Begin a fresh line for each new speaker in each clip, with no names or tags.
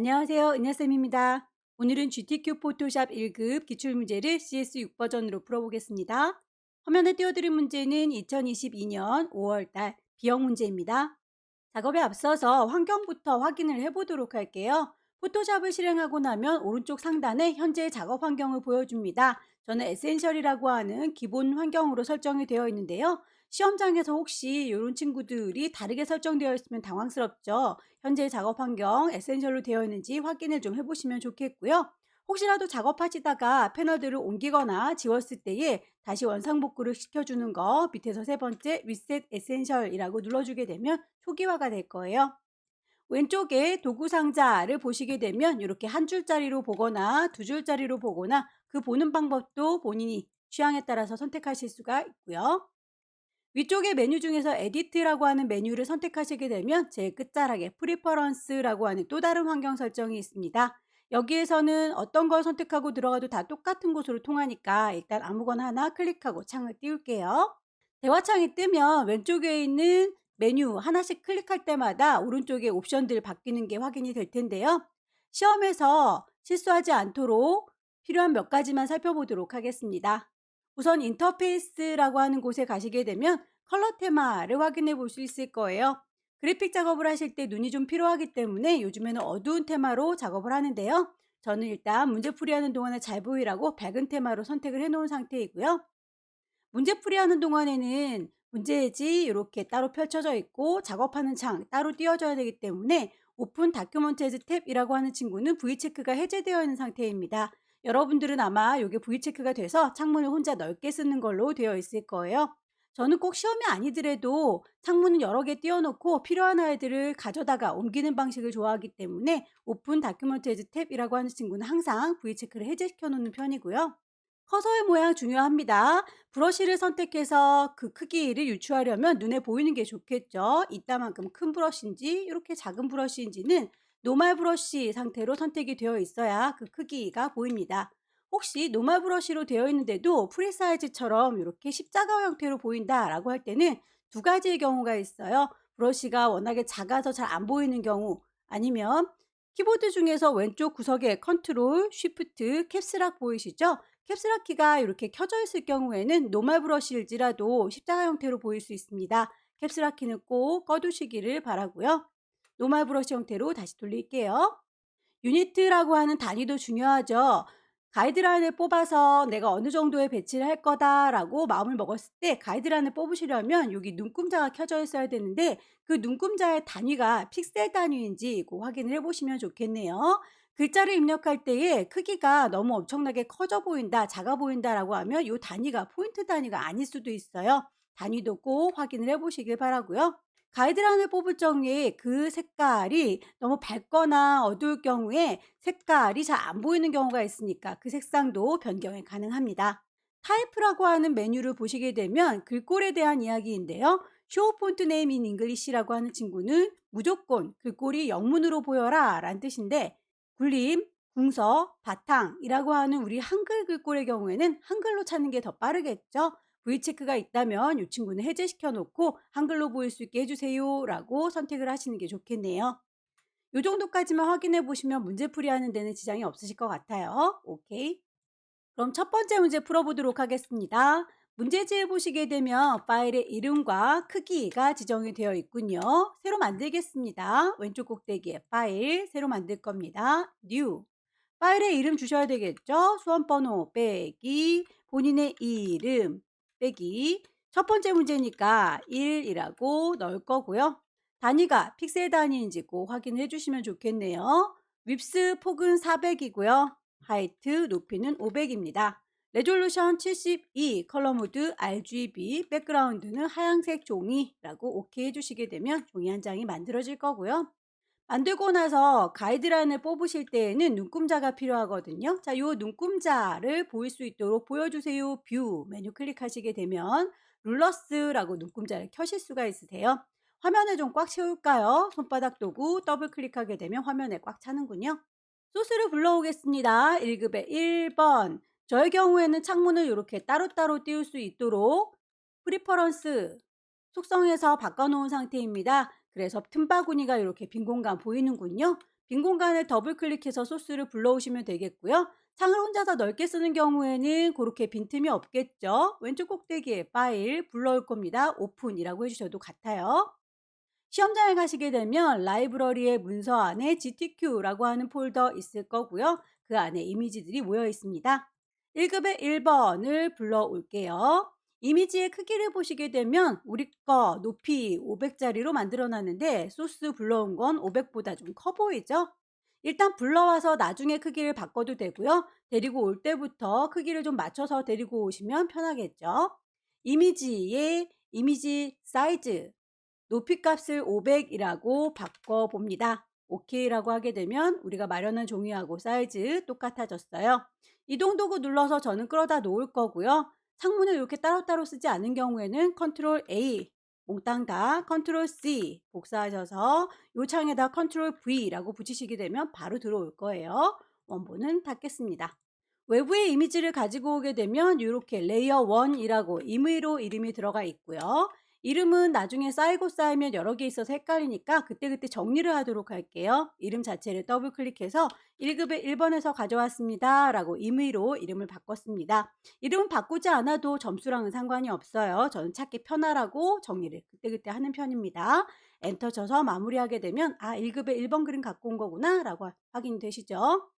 안녕하세요. 은하쌤입니다. 오늘은 GTQ 포토샵 1급 기출문제를 CS6 버전으로 풀어보겠습니다. 화면에 띄워드린 문제는 2022년 5월달 B형 문제입니다. 작업에 앞서서 환경부터 확인을 해보도록 할게요. 포토샵을 실행하고 나면 오른쪽 상단에 현재 작업 환경을 보여줍니다. 저는 에센셜이라고 하는 기본 환경으로 설정이 되어 있는데요. 시험장에서 혹시 이런 친구들이 다르게 설정되어 있으면 당황스럽죠. 현재 작업 환경 에센셜로 되어 있는지 확인을 좀 해보시면 좋겠고요. 혹시라도 작업하시다가 패널들을 옮기거나 지웠을 때에 다시 원상복구를 시켜주는 거 밑에서 세 번째 리셋 에센셜이라고 눌러주게 되면 초기화가 될 거예요. 왼쪽에 도구 상자를 보시게 되면 이렇게 한 줄짜리로 보거나 두 줄짜리로 보거나 그 보는 방법도 본인이 취향에 따라서 선택하실 수가 있고요. 위쪽의 메뉴 중에서 에디트라고 하는 메뉴를 선택하시게 되면 제일 끝자락에 프리퍼런스라고 하는 또 다른 환경 설정이 있습니다. 여기에서는 어떤 걸 선택하고 들어가도 다 똑같은 곳으로 통하니까 일단 아무거나 하나 클릭하고 창을 띄울게요. 대화창이 뜨면 왼쪽에 있는 메뉴 하나씩 클릭할 때마다 오른쪽에 옵션들 바뀌는 게 확인이 될 텐데요. 시험에서 실수하지 않도록 필요한 몇 가지만 살펴보도록 하겠습니다. 우선 인터페이스라고 하는 곳에 가시게 되면 컬러 테마를 확인해 볼 수 있을 거예요. 그래픽 작업을 하실 때 눈이 좀 필요하기 때문에 요즘에는 어두운 테마로 작업을 하는데요. 저는 일단 문제풀이하는 동안에 잘 보이라고 밝은 테마로 선택을 해 놓은 상태이고요. 문제풀이하는 동안에는 문제지 이렇게 따로 펼쳐져 있고 작업하는 창 따로 띄워져야 되기 때문에 오픈 다큐멘터즈 탭이라고 하는 친구는 V체크가 해제되어 있는 상태입니다. 여러분들은 아마 이게 V체크가 돼서 창문을 혼자 넓게 쓰는 걸로 되어 있을 거예요. 저는 꼭 시험이 아니더라도 창문을 여러 개 띄워놓고 필요한 아이들을 가져다가 옮기는 방식을 좋아하기 때문에 오픈 다큐멘터즈 탭이라고 하는 친구는 항상 V체크를 해제시켜 놓는 편이고요. 커서의 모양 중요합니다. 브러쉬를 선택해서 그 크기를 유추하려면 눈에 보이는 게 좋겠죠. 이따만큼 큰 브러쉬인지 이렇게 작은 브러쉬인지는 노멀 브러쉬 상태로 선택이 되어 있어야 그 크기가 보입니다. 혹시 노멀 브러쉬로 되어 있는데도 프리 사이즈처럼 이렇게 십자가 형태로 보인다라고 할 때는 두 가지의 경우가 있어요. 브러쉬가 워낙에 작아서 잘 안 보이는 경우, 아니면 키보드 중에서 왼쪽 구석에 컨트롤, 쉬프트, 캡스락 보이시죠? 캡스락 키가 이렇게 켜져 있을 경우에는 노멀 브러쉬일지라도 십자가 형태로 보일 수 있습니다. 캡스락 키는 꼭 꺼두시기를 바라고요. 노멀 브러쉬 형태로 다시 돌릴게요. 유니트라고 하는 단위도 중요하죠. 가이드라인을 뽑아서 내가 어느 정도의 배치를 할 거다라고 마음을 먹었을 때 가이드라인을 뽑으시려면 여기 눈금자가 켜져 있어야 되는데 그 눈금자의 단위가 픽셀 단위인지 확인을 해보시면 좋겠네요. 글자를 입력할 때에 크기가 너무 엄청나게 커져 보인다, 작아 보인다라고 하면 이 단위가 포인트 단위가 아닐 수도 있어요. 단위도 꼭 확인을 해보시길 바라고요. 가이드라인을 뽑을 적에 그 색깔이 너무 밝거나 어두울 경우에 색깔이 잘 안 보이는 경우가 있으니까 그 색상도 변경이 가능합니다. 타입이라고 하는 메뉴를 보시게 되면 글꼴에 대한 이야기인데요. Show Font Name in English라고 하는 친구는 무조건 글꼴이 영문으로 보여라 라는 뜻인데, 굴림, 궁서, 바탕이라고 하는 우리 한글 글꼴의 경우에는 한글로 찾는 게 더 빠르겠죠. V체크가 있다면 이 친구는 해제시켜 놓고 한글로 보일 수 있게 해주세요 라고 선택을 하시는 게 좋겠네요. 이 정도까지만 확인해 보시면 문제풀이 하는 데는 지장이 없으실 것 같아요. 오케이. 그럼 첫 번째 문제 풀어보도록 하겠습니다. 문제지에 보시게 되면 파일의 이름과 크기가 지정이 되어 있군요. 새로 만들겠습니다. 왼쪽 꼭대기에 파일 새로 만들 겁니다. New. 파일에 이름 주셔야 되겠죠? 수험번호 빼기 본인의 이름 빼기 첫 번째 문제니까 1이라고 넣을 거고요. 단위가 픽셀 단위인지 꼭 확인해 주시면 좋겠네요. 윕스 폭은 400이고요. 하이트 높이는 500입니다. 레졸루션 72, 컬러 모드 RGB, 백그라운드는 하얀색 종이라고 오케이 해주시게 되면 종이 한 장이 만들어질 거고요. 만들고 나서 가이드라인을 뽑으실 때에는 눈금자가 필요하거든요. 자, 요 눈금자를 보일 수 있도록 보여주세요. 뷰 메뉴 클릭하시게 되면 룰러스라고 눈금자를 켜실 수가 있으세요. 화면을 좀 꽉 채울까요? 손바닥 도구 더블 클릭하게 되면 화면에 꽉 차는군요. 소스를 불러오겠습니다. 1급의 1번. 저의 경우에는 창문을 이렇게 따로따로 띄울 수 있도록 프리퍼런스 속성에서 바꿔놓은 상태입니다. 그래서 틈바구니가 이렇게 빈 공간 보이는군요. 빈 공간을 더블 클릭해서 소스를 불러오시면 되겠고요. 창을 혼자서 넓게 쓰는 경우에는 그렇게 빈틈이 없겠죠. 왼쪽 꼭대기에 파일 불러올 겁니다. 오픈이라고 해주셔도 같아요. 시험장에 가시게 되면 라이브러리의 문서 안에 GTQ라고 하는 폴더 있을 거고요. 그 안에 이미지들이 모여 있습니다. 1급의 1번을 불러올게요. 이미지의 크기를 보시게 되면 우리 거 높이 500짜리로 만들어 놨는데 소스 불러온 건 500보다 좀 커 보이죠? 일단 불러와서 나중에 크기를 바꿔도 되고요. 데리고 올 때부터 크기를 좀 맞춰서 데리고 오시면 편하겠죠. 이미지의 이미지 사이즈 높이 값을 500이라고 바꿔봅니다. OK라고 하게 되면 우리가 마련한 종이하고 사이즈 똑같아졌어요. 이동 도구 눌러서 저는 끌어다 놓을 거고요. 창문을 이렇게 따로따로 쓰지 않은 경우에는 컨트롤 A, 몽땅 다 컨트롤 C 복사하셔서 이 창에다 컨트롤 V라고 붙이시게 되면 바로 들어올 거예요. 원본은 닫겠습니다. 외부의 이미지를 가지고 오게 되면 이렇게 레이어 1이라고 임의로 이름이 들어가 있고요. 이름은 나중에 쌓이고 쌓이면 여러 개 있어서 헷갈리니까 그때그때 정리를 하도록 할게요. 이름 자체를 더블 클릭해서 1급의 1번에서 가져왔습니다 라고 임의로 이름을 바꿨습니다. 이름은 바꾸지 않아도 점수랑은 상관이 없어요. 저는 찾기 편하라고 정리를 그때그때 하는 편입니다. 엔터 쳐서 마무리하게 되면 1급의 1번 그림 갖고 온 거구나 라고 확인되시죠?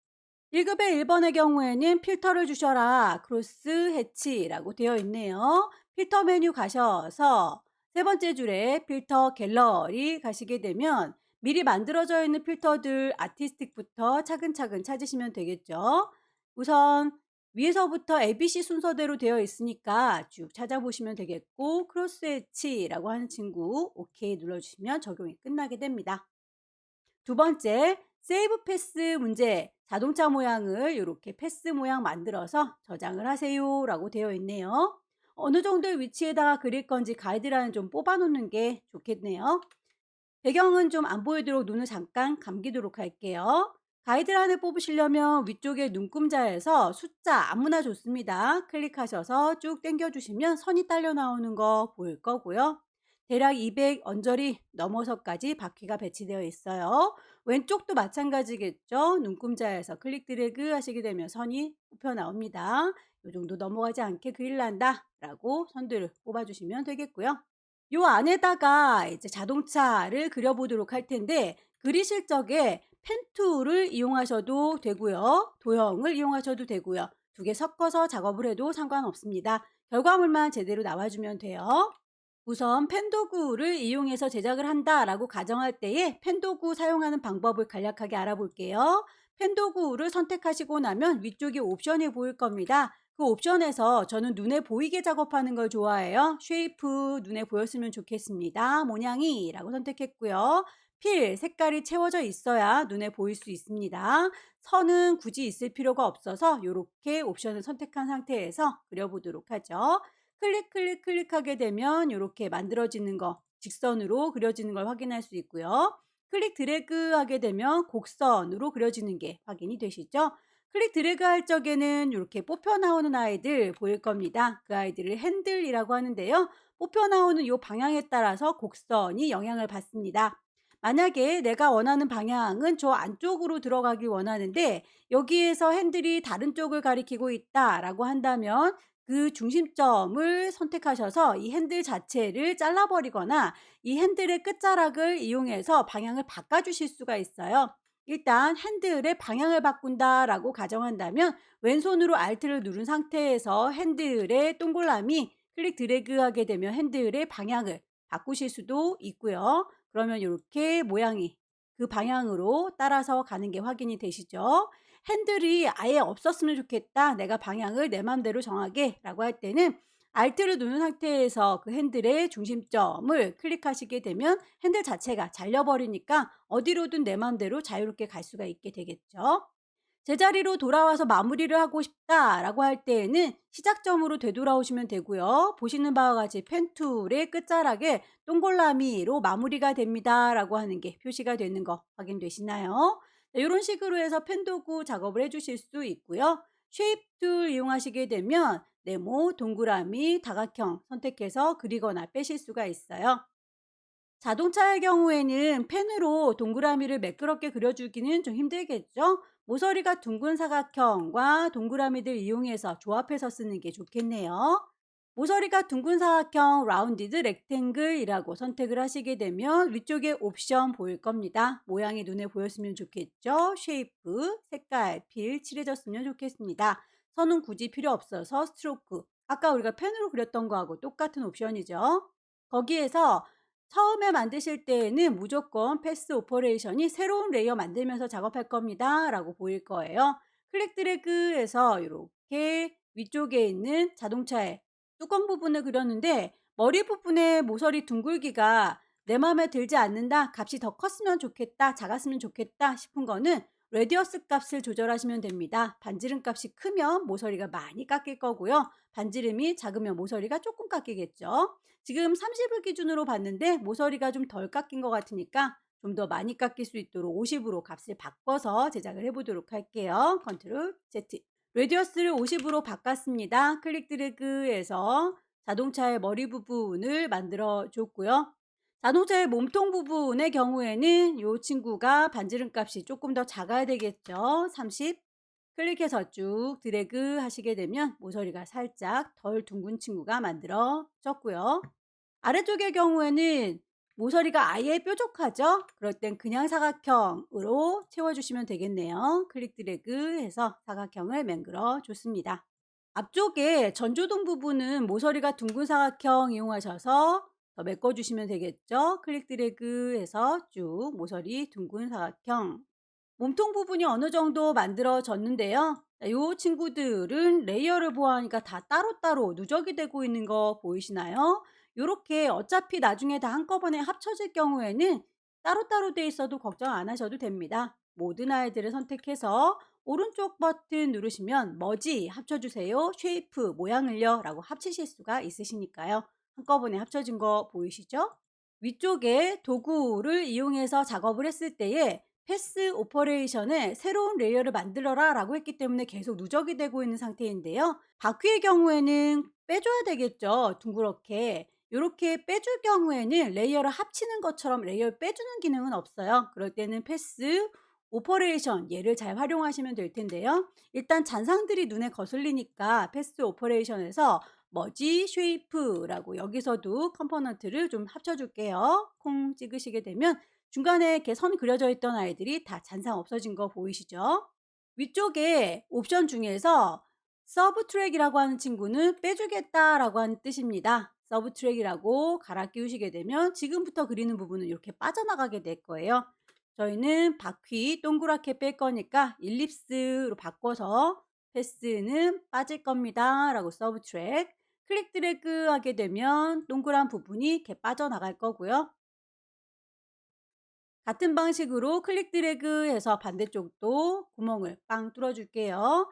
1급의 1번의 경우에는 필터를 주셔라 크로스 해치라고 되어 있네요. 필터 메뉴 가셔서 세 번째 줄에 필터 갤러리 가시게 되면 미리 만들어져 있는 필터들 아티스틱부터 차근차근 찾으시면 되겠죠. 우선 위에서부터 ABC 순서대로 되어 있으니까 쭉 찾아보시면 되겠고 크로스 해치라고 하는 친구 OK 눌러주시면 적용이 끝나게 됩니다. 두 번째, 세이브 패스 문제. 자동차 모양을 이렇게 패스 모양 만들어서 저장을 하세요 라고 되어 있네요. 어느 정도의 위치에다가 그릴 건지 가이드라인 좀 뽑아 놓는 게 좋겠네요. 배경은 좀 안 보이도록 눈을 잠깐 감기도록 할게요. 가이드라인을 뽑으시려면 위쪽에 눈금자에서 숫자 아무나 좋습니다. 클릭하셔서 쭉 당겨주시면 선이 딸려 나오는 거 보일 거고요. 대략 200 언저리 넘어서까지 바퀴가 배치되어 있어요. 왼쪽도 마찬가지겠죠. 눈금자에서 클릭 드래그 하시게 되면 선이 뽑혀 나옵니다. 이 정도 넘어가지 않게 그릴란다 라고 선들을 뽑아주시면 되겠고요. 요 안에다가 이제 자동차를 그려보도록 할 텐데 그리실 적에 펜 툴을 이용하셔도 되고요. 도형을 이용하셔도 되고요. 두 개 섞어서 작업을 해도 상관없습니다. 결과물만 제대로 나와주면 돼요. 우선 펜도구를 이용해서 제작을 한다라고 가정할 때에 펜도구 사용하는 방법을 간략하게 알아볼게요. 펜도구를 선택하시고 나면 위쪽에 옵션이 보일 겁니다. 그 옵션에서 저는 눈에 보이게 작업하는 걸 좋아해요. 쉐이프 눈에 보였으면 좋겠습니다. 모양이 라고 선택했고요. 필 색깔이 채워져 있어야 눈에 보일 수 있습니다. 선은 굳이 있을 필요가 없어서 이렇게 옵션을 선택한 상태에서 그려보도록 하죠. 클릭하게 되면 이렇게 만들어지는 거 직선으로 그려지는 걸 확인할 수 있고요. 클릭 드래그 하게 되면 곡선으로 그려지는 게 확인이 되시죠? 클릭 드래그 할 적에는 이렇게 뽑혀 나오는 아이들 보일 겁니다. 그 아이들을 핸들이라고 하는데요. 뽑혀 나오는 이 방향에 따라서 곡선이 영향을 받습니다. 만약에 내가 원하는 방향은 저 안쪽으로 들어가길 원하는데 여기에서 핸들이 다른 쪽을 가리키고 있다라고 한다면 그 중심점을 선택하셔서 이 핸들 자체를 잘라버리거나 이 핸들의 끝자락을 이용해서 방향을 바꿔주실 수가 있어요. 일단 핸들의 방향을 바꾼다라고 가정한다면 왼손으로 Alt를 누른 상태에서 핸들의 동그라미 클릭 드래그 하게 되면 핸들의 방향을 바꾸실 수도 있고요. 그러면 이렇게 모양이 그 방향으로 따라서 가는 게 확인이 되시죠? 핸들이 아예 없었으면 좋겠다. 내가 방향을 내 맘대로 정하게 라고 할 때는 Alt를 누른 상태에서 그 핸들의 중심점을 클릭하시게 되면 핸들 자체가 잘려버리니까 어디로든 내 맘대로 자유롭게 갈 수가 있게 되겠죠. 제자리로 돌아와서 마무리를 하고 싶다라고 할 때에는 시작점으로 되돌아오시면 되고요. 보시는 바와 같이 펜툴의 끝자락에 동글라미로 마무리가 됩니다라고 하는 게 표시가 되는 거 확인되시나요? 이런 식으로 해서 펜도구 작업을 해주실 수 있고요. 쉐입 툴 이용하시게 되면 네모, 동그라미, 다각형 선택해서 그리거나 빼실 수가 있어요. 자동차의 경우에는 펜으로 동그라미를 매끄럽게 그려주기는 좀 힘들겠죠? 모서리가 둥근 사각형과 동그라미들 이용해서 조합해서 쓰는 게 좋겠네요. 모서리가 둥근 사각형 라운디드 렉탱글이라고 선택을 하시게 되면 위쪽에 옵션 보일 겁니다. 모양이 눈에 보였으면 좋겠죠? 쉐이프, 색깔, 필 칠해졌으면 좋겠습니다. 선은 굳이 필요 없어서 스트로크. 아까 우리가 펜으로 그렸던 거하고 똑같은 옵션이죠. 거기에서 처음에 만드실 때에는 무조건 패스 오퍼레이션이 새로운 레이어 만들면서 작업할 겁니다 라고 보일 거예요. 클릭 드래그해서 이렇게 위쪽에 있는 자동차의 뚜껑 부분을 그렸는데 머리 부분에 모서리 둥글기가 내 마음에 들지 않는다, 값이 더 컸으면 좋겠다, 작았으면 좋겠다 싶은 거는 레디어스 값을 조절하시면 됩니다. 반지름 값이 크면 모서리가 많이 깎일 거고요. 반지름이 작으면 모서리가 조금 깎이겠죠. 지금 30을 기준으로 봤는데 모서리가 좀 덜 깎인 것 같으니까 좀 더 많이 깎일 수 있도록 50으로 값을 바꿔서 제작을 해보도록 할게요. 컨트롤 Z. 레디어스를 50으로 바꿨습니다. 클릭 드래그해서 자동차의 머리 부분을 만들어 줬고요. 자동차의 몸통 부분의 경우에는 이 친구가 반지름 값이 조금 더 작아야 되겠죠. 30. 클릭해서 쭉 드래그 하시게 되면 모서리가 살짝 덜 둥근 친구가 만들어졌고요. 아래쪽의 경우에는 모서리가 아예 뾰족하죠? 그럴 땐 그냥 사각형으로 채워주시면 되겠네요. 클릭 드래그 해서 사각형을 만들어 줬습니다. 앞쪽에 전조등 부분은 모서리가 둥근 사각형 이용하셔서 더 메꿔주시면 되겠죠? 클릭 드래그 해서 쭉 모서리 둥근 사각형. 몸통 부분이 어느 정도 만들어졌는데요. 이 친구들은 레이어를 보아하니까 다 따로따로 누적이 되고 있는 거 보이시나요? 이렇게 어차피 나중에 다 한꺼번에 합쳐질 경우에는 따로따로 돼 있어도 걱정 안 하셔도 됩니다. 모든 아이들을 선택해서 오른쪽 버튼 누르시면 머지 합쳐주세요, 쉐이프 모양을요 라고 합치실 수가 있으시니까요. 한꺼번에 합쳐진 거 보이시죠? 위쪽에 도구를 이용해서 작업을 했을 때에 패스 오퍼레이션에 새로운 레이어를 만들어라 라고 했기 때문에 계속 누적이 되고 있는 상태인데요. 바퀴의 경우에는 빼줘야 되겠죠. 둥그렇게. 이렇게 빼줄 경우에는 레이어를 합치는 것처럼 레이어를 빼주는 기능은 없어요. 그럴 때는 패스 오퍼레이션 얘를 잘 활용하시면 될 텐데요. 일단 잔상들이 눈에 거슬리니까 패스 오퍼레이션에서 머지 쉐이프라고 여기서도 컴포넌트를 좀 합쳐줄게요. 콩 찍으시게 되면 중간에 이렇게 선 그려져 있던 아이들이 다 잔상 없어진 거 보이시죠? 위쪽에 옵션 중에서 서브 트랙이라고 하는 친구는 빼주겠다라고 하는 뜻입니다. 서브 트랙이라고 갈아 끼우시게 되면 지금부터 그리는 부분은 이렇게 빠져나가게 될 거예요. 저희는 바퀴 동그랗게 뺄 거니까 일립스로 바꿔서 패스는 빠질 겁니다 라고 서브 트랙 클릭 드래그 하게 되면 동그란 부분이 이렇게 빠져나갈 거고요. 같은 방식으로 클릭 드래그 해서 반대쪽도 구멍을 빵 뚫어 줄게요.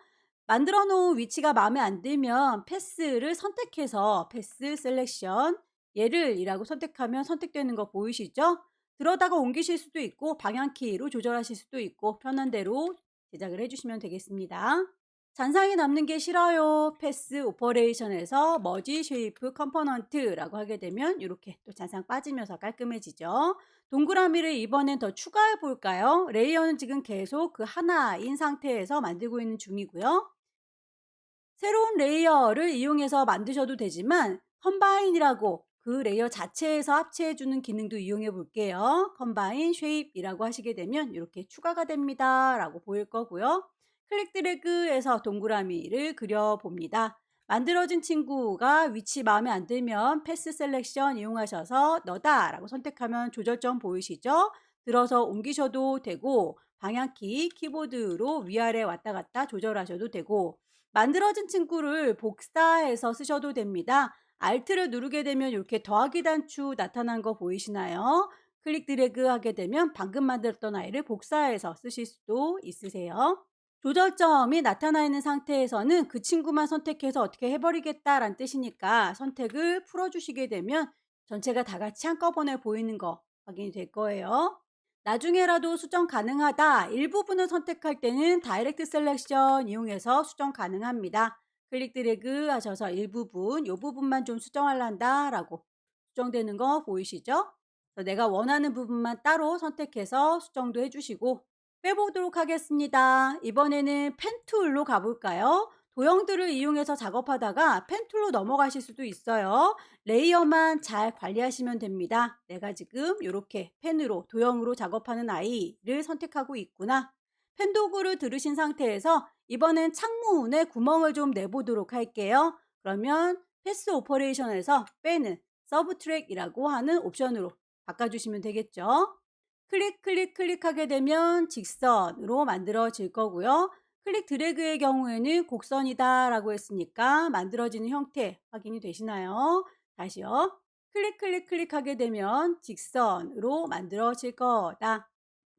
만들어 놓은 위치가 마음에 안 들면 패스를 선택해서 패스 셀렉션 얘를 이라고 선택하면 선택되는 거 보이시죠? 들어다가 옮기실 수도 있고 방향키로 조절하실 수도 있고 편한 대로 제작을 해주시면 되겠습니다. 잔상이 남는 게 싫어요. 패스 오퍼레이션에서 머지 쉐이프 컴포넌트라고 하게 되면 이렇게 또 잔상 빠지면서 깔끔해지죠. 동그라미를 이번엔 더 추가해 볼까요? 레이어는 지금 계속 그 하나인 상태에서 만들고 있는 중이고요. 새로운 레이어를 이용해서 만드셔도 되지만 컴바인이라고 그 레이어 자체에서 합체해주는 기능도 이용해 볼게요. 컴바인 쉐입이라고 하시게 되면 이렇게 추가가 됩니다 라고 보일 거고요. 클릭 드래그해서 동그라미를 그려봅니다. 만들어진 친구가 위치 마음에 안 들면 패스 셀렉션 이용하셔서 너다 라고 선택하면 조절점 보이시죠? 들어서 옮기셔도 되고 방향키 키보드로 위아래 왔다 갔다 조절하셔도 되고 만들어진 친구를 복사해서 쓰셔도 됩니다. Alt를 누르게 되면 이렇게 더하기 단추 나타난 거 보이시나요? 클릭 드래그 하게 되면 방금 만들었던 아이를 복사해서 쓰실 수도 있으세요. 조절점이 나타나 있는 상태에서는 그 친구만 선택해서 어떻게 해버리겠다라는 뜻이니까 선택을 풀어주시게 되면 전체가 다 같이 한꺼번에 보이는 거 확인이 될 거예요. 나중에라도 수정 가능하다. 일부분을 선택할 때는 다이렉트 셀렉션 이용해서 수정 가능합니다. 클릭 드래그 하셔서 일부분, 이 부분만 좀 수정하란다 라고 수정되는 거 보이시죠? 그래서 내가 원하는 부분만 따로 선택해서 수정도 해주시고 빼보도록 하겠습니다. 이번에는 펜 툴로 가볼까요? 도형들을 이용해서 작업하다가 펜 툴로 넘어가실 수도 있어요. 레이어만 잘 관리하시면 됩니다. 내가 지금 이렇게 펜으로 도형으로 작업하는 아이를 선택하고 있구나. 펜 도구를 들으신 상태에서 이번엔 창문에 구멍을 좀 내보도록 할게요. 그러면 패스 오퍼레이션에서 빼는 서브트랙이라고 하는 옵션으로 바꿔주시면 되겠죠. 클릭하게 되면 직선으로 만들어질 거고요. 클릭 드래그의 경우에는 곡선이다 라고 했으니까 만들어지는 형태 확인이 되시나요? 다시요. 클릭하게 되면 직선으로 만들어질 거다.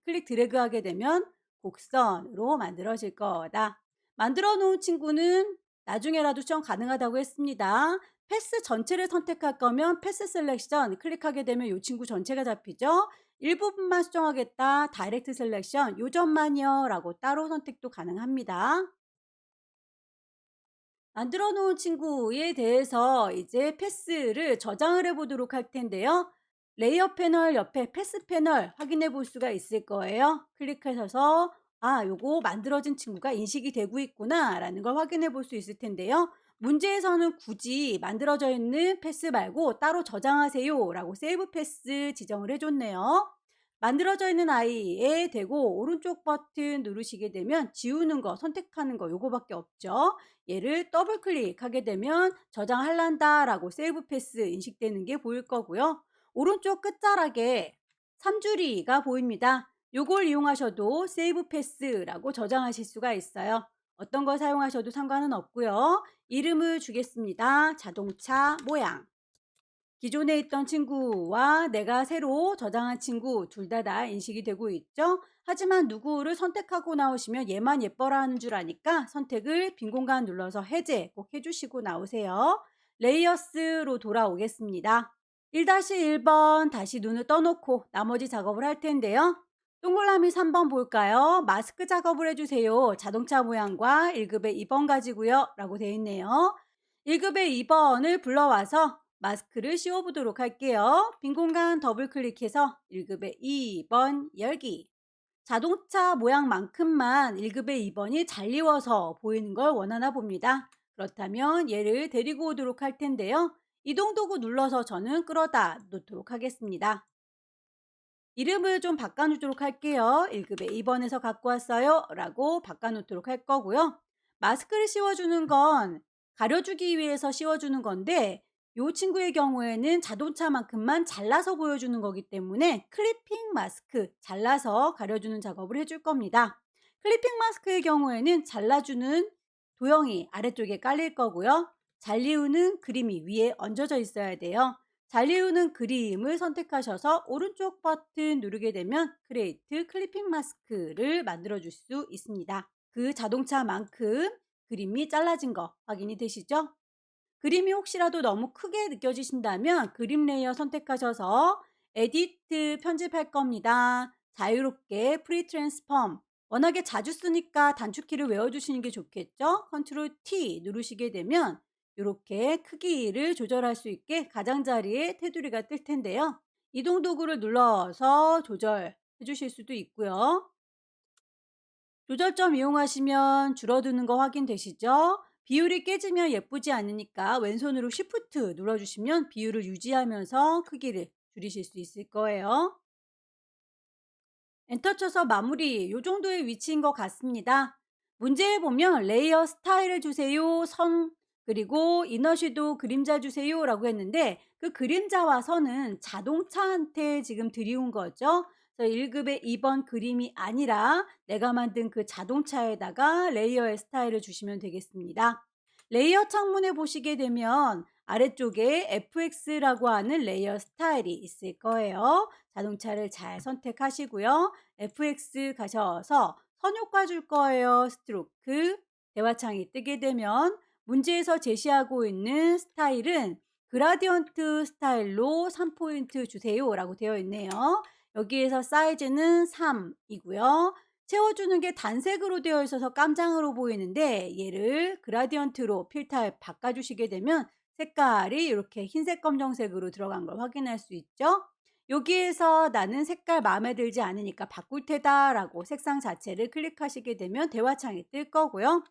클릭 드래그 하게 되면 곡선으로 만들어질 거다. 만들어 놓은 친구는 나중에라도 수정 가능하다고 했습니다. 패스 전체를 선택할 거면 패스 셀렉션 클릭하게 되면 이 친구 전체가 잡히죠. 일부분만 수정하겠다. 다이렉트 셀렉션 요 점만요 라고 따로 선택도 가능합니다. 만들어 놓은 친구에 대해서 이제 패스를 저장을 해 보도록 할 텐데요. 레이어 패널 옆에 패스 패널 확인해 볼 수가 있을 거예요. 클릭하셔서 요거 만들어진 친구가 인식이 되고 있구나 라는 걸 확인해 볼 수 있을 텐데요. 문제에서는 굳이 만들어져 있는 패스 말고 따로 저장하세요 라고 세이브 패스 지정을 해줬네요. 만들어져 있는 아이에 대고 오른쪽 버튼 누르시게 되면 지우는 거 선택하는 거 요거밖에 없죠. 얘를 더블 클릭하게 되면 저장할란다 라고 세이브 패스 인식되는 게 보일 거고요. 오른쪽 끝자락에 3줄이가 보입니다. 요걸 이용하셔도 세이브 패스라고 저장하실 수가 있어요. 어떤 걸 사용하셔도 상관은 없고요. 이름을 주겠습니다. 자동차 모양. 기존에 있던 친구와 내가 새로 저장한 친구 둘 다 인식이 되고 있죠. 하지만 누구를 선택하고 나오시면 얘만 예뻐라 하는 줄 아니까 선택을 빈 공간 눌러서 해제 꼭 해주시고 나오세요. 레이어스로 돌아오겠습니다. 1-1번 다시 눈을 떠놓고 나머지 작업을 할 텐데요. 동그라미 3번 볼까요? 마스크 작업을 해주세요. 자동차 모양과 1급의 2번 가지고요 라고 되어 있네요. 1급의 2번을 불러와서 마스크를 씌워보도록 할게요. 빈 공간 더블 클릭해서 1급의 2번 열기. 자동차 모양만큼만 1급의 2번이 잘 이워서 보이는 걸 원하나 봅니다. 그렇다면 얘를 데리고 오도록 할 텐데요. 이동 도구 눌러서 저는 끌어다 놓도록 하겠습니다. 이름을 좀 바꿔놓도록 할게요. 1급의 2번에서 갖고 왔어요 라고 바꿔놓도록 할 거고요. 마스크를 씌워주는 건 가려주기 위해서 씌워주는 건데 이 친구의 경우에는 자동차만큼만 잘라서 보여주는 거기 때문에 클리핑 마스크 잘라서 가려주는 작업을 해줄 겁니다. 클리핑 마스크의 경우에는 잘라주는 도형이 아래쪽에 깔릴 거고요. 잘리우는 그림이 위에 얹어져 있어야 돼요. 잘리우는 그림을 선택하셔서 오른쪽 버튼 누르게 되면 크리에이트 클리핑 마스크를 만들어 줄 수 있습니다. 그 자동차만큼 그림이 잘라진 거 확인이 되시죠? 그림이 혹시라도 너무 크게 느껴지신다면 그림 레이어 선택하셔서 에디트 편집할 겁니다. 자유롭게 프리 트랜스폼 워낙에 자주 쓰니까 단축키를 외워주시는 게 좋겠죠? 컨트롤 T 누르시게 되면 이렇게 크기를 조절할 수 있게 가장자리에 테두리가 뜰 텐데요. 이동 도구를 눌러서 조절해 주실 수도 있고요. 조절점 이용하시면 줄어드는 거 확인되시죠? 비율이 깨지면 예쁘지 않으니까 왼손으로 Shift 눌러주시면 비율을 유지하면서 크기를 줄이실 수 있을 거예요. 엔터 쳐서 마무리 이 정도의 위치인 것 같습니다. 문제에 보면 레이어 스타일을 주세요. 선 그리고 이너 섀도우 그림자 주세요 라고 했는데 그 그림자와 선은 자동차한테 지금 드리운 거죠. 그래서 1급의 2번 그림이 아니라 내가 만든 그 자동차에다가 레이어의 스타일을 주시면 되겠습니다. 레이어 창문에 보시게 되면 아래쪽에 FX라고 하는 레이어 스타일이 있을 거예요. 자동차를 잘 선택하시고요. FX 가셔서 선효과 줄 거예요. 스트로크 대화창이 뜨게 되면 문제에서 제시하고 있는 스타일은 그라디언트 스타일로 3포인트 주세요 라고 되어 있네요. 여기에서 사이즈는 3이고요. 채워주는 게 단색으로 되어 있어서 깜장으로 보이는데 얘를 그라디언트로 필터에 바꿔주시게 되면 색깔이 이렇게 흰색 검정색으로 들어간 걸 확인할 수 있죠. 여기에서 나는 색깔 마음에 들지 않으니까 바꿀 테다라고 색상 자체를 클릭하시게 되면 대화창이 뜰 거고요.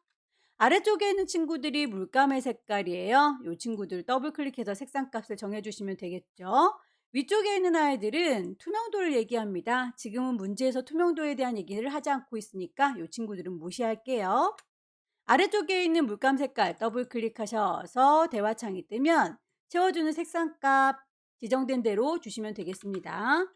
아래쪽에 있는 친구들이 물감의 색깔이에요. 이 친구들 더블 클릭해서 색상 값을 정해주시면 되겠죠. 위쪽에 있는 아이들은 투명도를 얘기합니다. 지금은 문제에서 투명도에 대한 얘기를 하지 않고 있으니까 이 친구들은 무시할게요. 아래쪽에 있는 물감 색깔 더블 클릭하셔서 대화창이 뜨면 채워주는 색상값 지정된 대로 주시면 되겠습니다.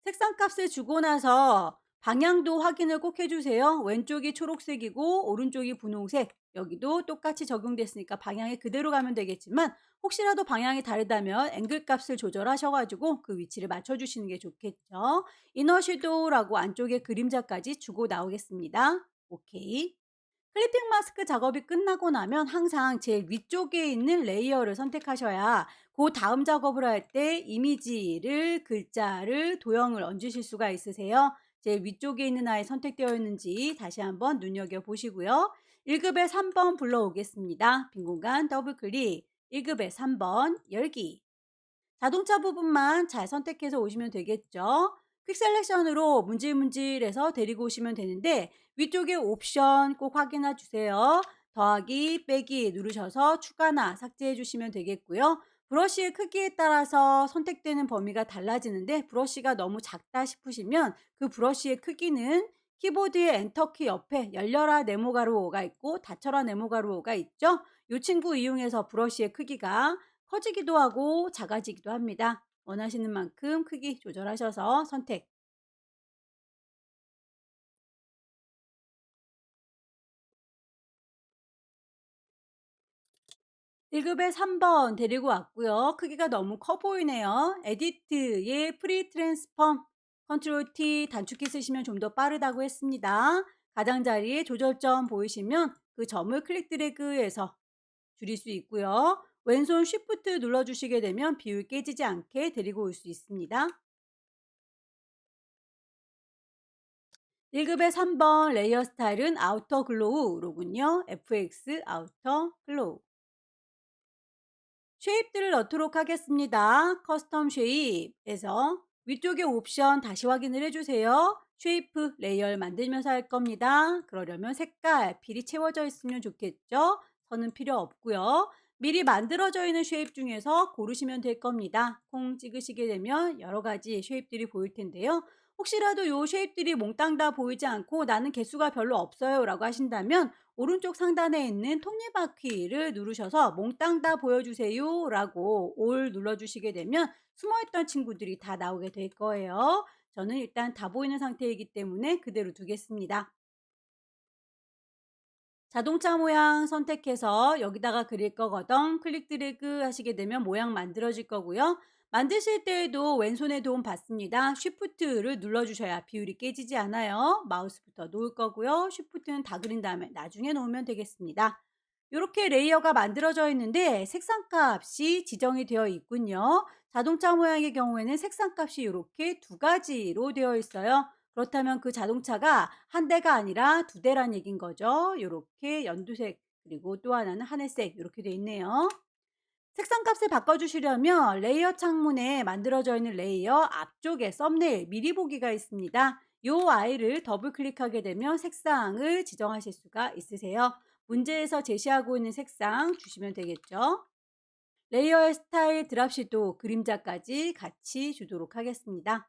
색상값을 주고 나서 방향도 확인을 꼭 해주세요. 왼쪽이 초록색이고 오른쪽이 분홍색, 여기도 똑같이 적용됐으니까 방향이 그대로 가면 되겠지만 혹시라도 방향이 다르다면 앵글 값을 조절하셔가지고 그 위치를 맞춰주시는 게 좋겠죠. 이너 섀도우라고 안쪽에 그림자까지 주고 나오겠습니다. 오케이. 클리핑 마스크 작업이 끝나고 나면 항상 제일 위쪽에 있는 레이어를 선택하셔야 그 다음 작업을 할 때 이미지를, 글자를, 도형을 얹으실 수가 있으세요. 제일 위쪽에 있는 아이 선택되어 있는지 다시 한번 눈여겨보시고요. 1급에 3번 불러오겠습니다. 빈 공간 더블 클릭, 1급에 3번 열기. 자동차 부분만 잘 선택해서 오시면 되겠죠. 퀵 셀렉션으로 문질문질해서 데리고 오시면 되는데 위쪽에 옵션 꼭 확인해 주세요. 더하기, 빼기 누르셔서 추가나 삭제해 주시면 되겠고요. 브러쉬의 크기에 따라서 선택되는 범위가 달라지는데 브러쉬가 너무 작다 싶으시면 그 브러쉬의 크기는 키보드의 엔터키 옆에 열려라 네모 가루가 있고 닫혀라 네모 가루가 있죠. 이 친구 이용해서 브러쉬의 크기가 커지기도 하고 작아지기도 합니다. 원하시는 만큼 크기 조절하셔서 선택. 1급에 3번 데리고 왔고요. 크기가 너무 커 보이네요. 에디트의 프리 트랜스폼 컨트롤 T 단축키 쓰시면 좀 더 빠르다고 했습니다. 가장자리에 조절점 보이시면 그 점을 클릭 드래그해서 줄일 수 있고요. 왼손 쉬프트 눌러주시게 되면 비율 깨지지 않게 데리고 올 수 있습니다. 1급의 3번 레이어 스타일은 아우터 글로우로군요. FX 아우터 글로우. 쉐입들을 넣도록 하겠습니다. 커스텀 쉐입에서 위쪽에 옵션 다시 확인을 해주세요. 쉐이프 레이어를 만들면서 할 겁니다. 그러려면 색깔, 필이 채워져 있으면 좋겠죠. 선은 필요 없고요. 미리 만들어져 있는 쉐입 중에서 고르시면 될 겁니다. 콩 찍으시게 되면 여러 가지 쉐입들이 보일 텐데요. 혹시라도 요 쉐입들이 몽땅 다 보이지 않고 나는 개수가 별로 없어요 라고 하신다면 오른쪽 상단에 있는 톱니바퀴를 누르셔서 몽땅 다 보여주세요 라고 올 눌러주시게 되면 숨어있던 친구들이 다 나오게 될 거예요. 저는 일단 다 보이는 상태이기 때문에 그대로 두겠습니다. 자동차 모양 선택해서 여기다가 그릴 거거든 클릭 드래그 하시게 되면 모양 만들어질 거고요. 만드실 때에도 왼손의 도움 받습니다. 쉬프트를 눌러주셔야 비율이 깨지지 않아요. 마우스부터 놓을 거고요. 쉬프트는 다 그린 다음에 나중에 놓으면 되겠습니다. 이렇게 레이어가 만들어져 있는데 색상 값이 지정이 되어 있군요. 자동차 모양의 경우에는 색상 값이 이렇게 두 가지로 되어 있어요. 그렇다면 그 자동차가 한 대가 아니라 두 대란 얘기인 거죠. 이렇게 연두색 그리고 또 하나는 하늘색 이렇게 돼 있네요. 색상 값을 바꿔주시려면 레이어 창문에 만들어져 있는 레이어 앞쪽에 썸네일 미리 보기가 있습니다. 이 아이를 더블 클릭하게 되면 색상을 지정하실 수가 있으세요. 문제에서 제시하고 있는 색상 주시면 되겠죠. 레이어의 스타일, 드랍시도, 그림자까지 같이 주도록 하겠습니다.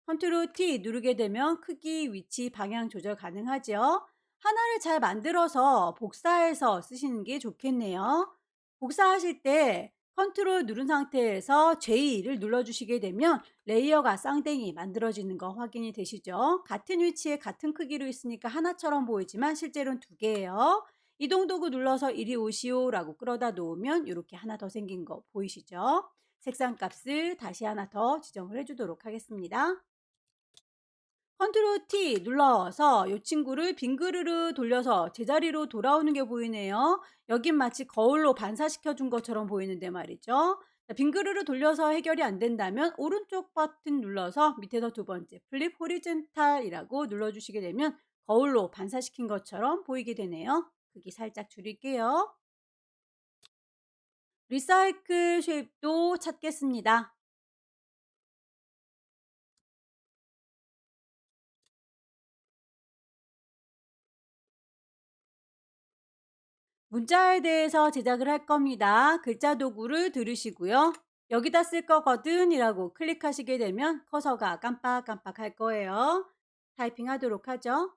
컨트롤 T 누르게 되면 크기, 위치, 방향 조절 가능하죠. 하나를 잘 만들어서 복사해서 쓰시는 게 좋겠네요. 복사하실 때 컨트롤 누른 상태에서 J를 눌러주시게 되면 레이어가 쌍댕이 만들어지는 거 확인이 되시죠? 같은 위치에 같은 크기로 있으니까 하나처럼 보이지만 실제로는 두 개예요. 이동 도구 눌러서 이리 오시오 라고 끌어다 놓으면 이렇게 하나 더 생긴 거 보이시죠? 색상 값을 다시 하나 더 지정을 해주도록 하겠습니다. 컨트롤 T 눌러서 이 친구를 빙그르르 돌려서 제자리로 돌아오는 게 보이네요. 여긴 마치 거울로 반사시켜 준 것처럼 보이는데 말이죠. 자, 빙그르르 돌려서 해결이 안 된다면 오른쪽 버튼 눌러서 밑에서 두 번째 플립 호리젠탈이라고 눌러주시게 되면 거울로 반사시킨 것처럼 보이게 되네요. 크기 살짝 줄일게요. 리사이클 쉐입도 찾겠습니다. 문자에 대해서 제작을 할 겁니다. 글자 도구를 들으시고요. 여기다 쓸 거거든 이라고 클릭하시게 되면 커서가 깜빡깜빡 할 거예요. 타이핑 하도록 하죠.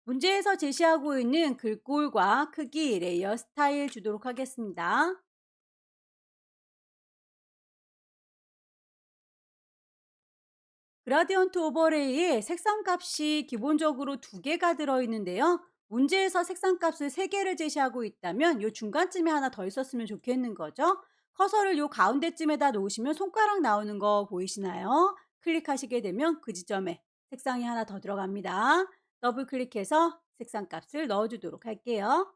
문제에서 제시하고 있는 글꼴과 크기, 레이어 스타일 주도록 하겠습니다. 그라디언트 오버레이에 색상 값이 기본적으로 2개가 들어있는데요. 문제에서 색상 값을 3개를 제시하고 있다면 요 중간쯤에 하나 더 있었으면 좋겠는 거죠. 커서를 요 가운데쯤에다 놓으시면 손가락 나오는 거 보이시나요? 클릭하시게 되면 그 지점에 색상이 하나 더 들어갑니다. 더블 클릭해서 색상 값을 넣어주도록 할게요.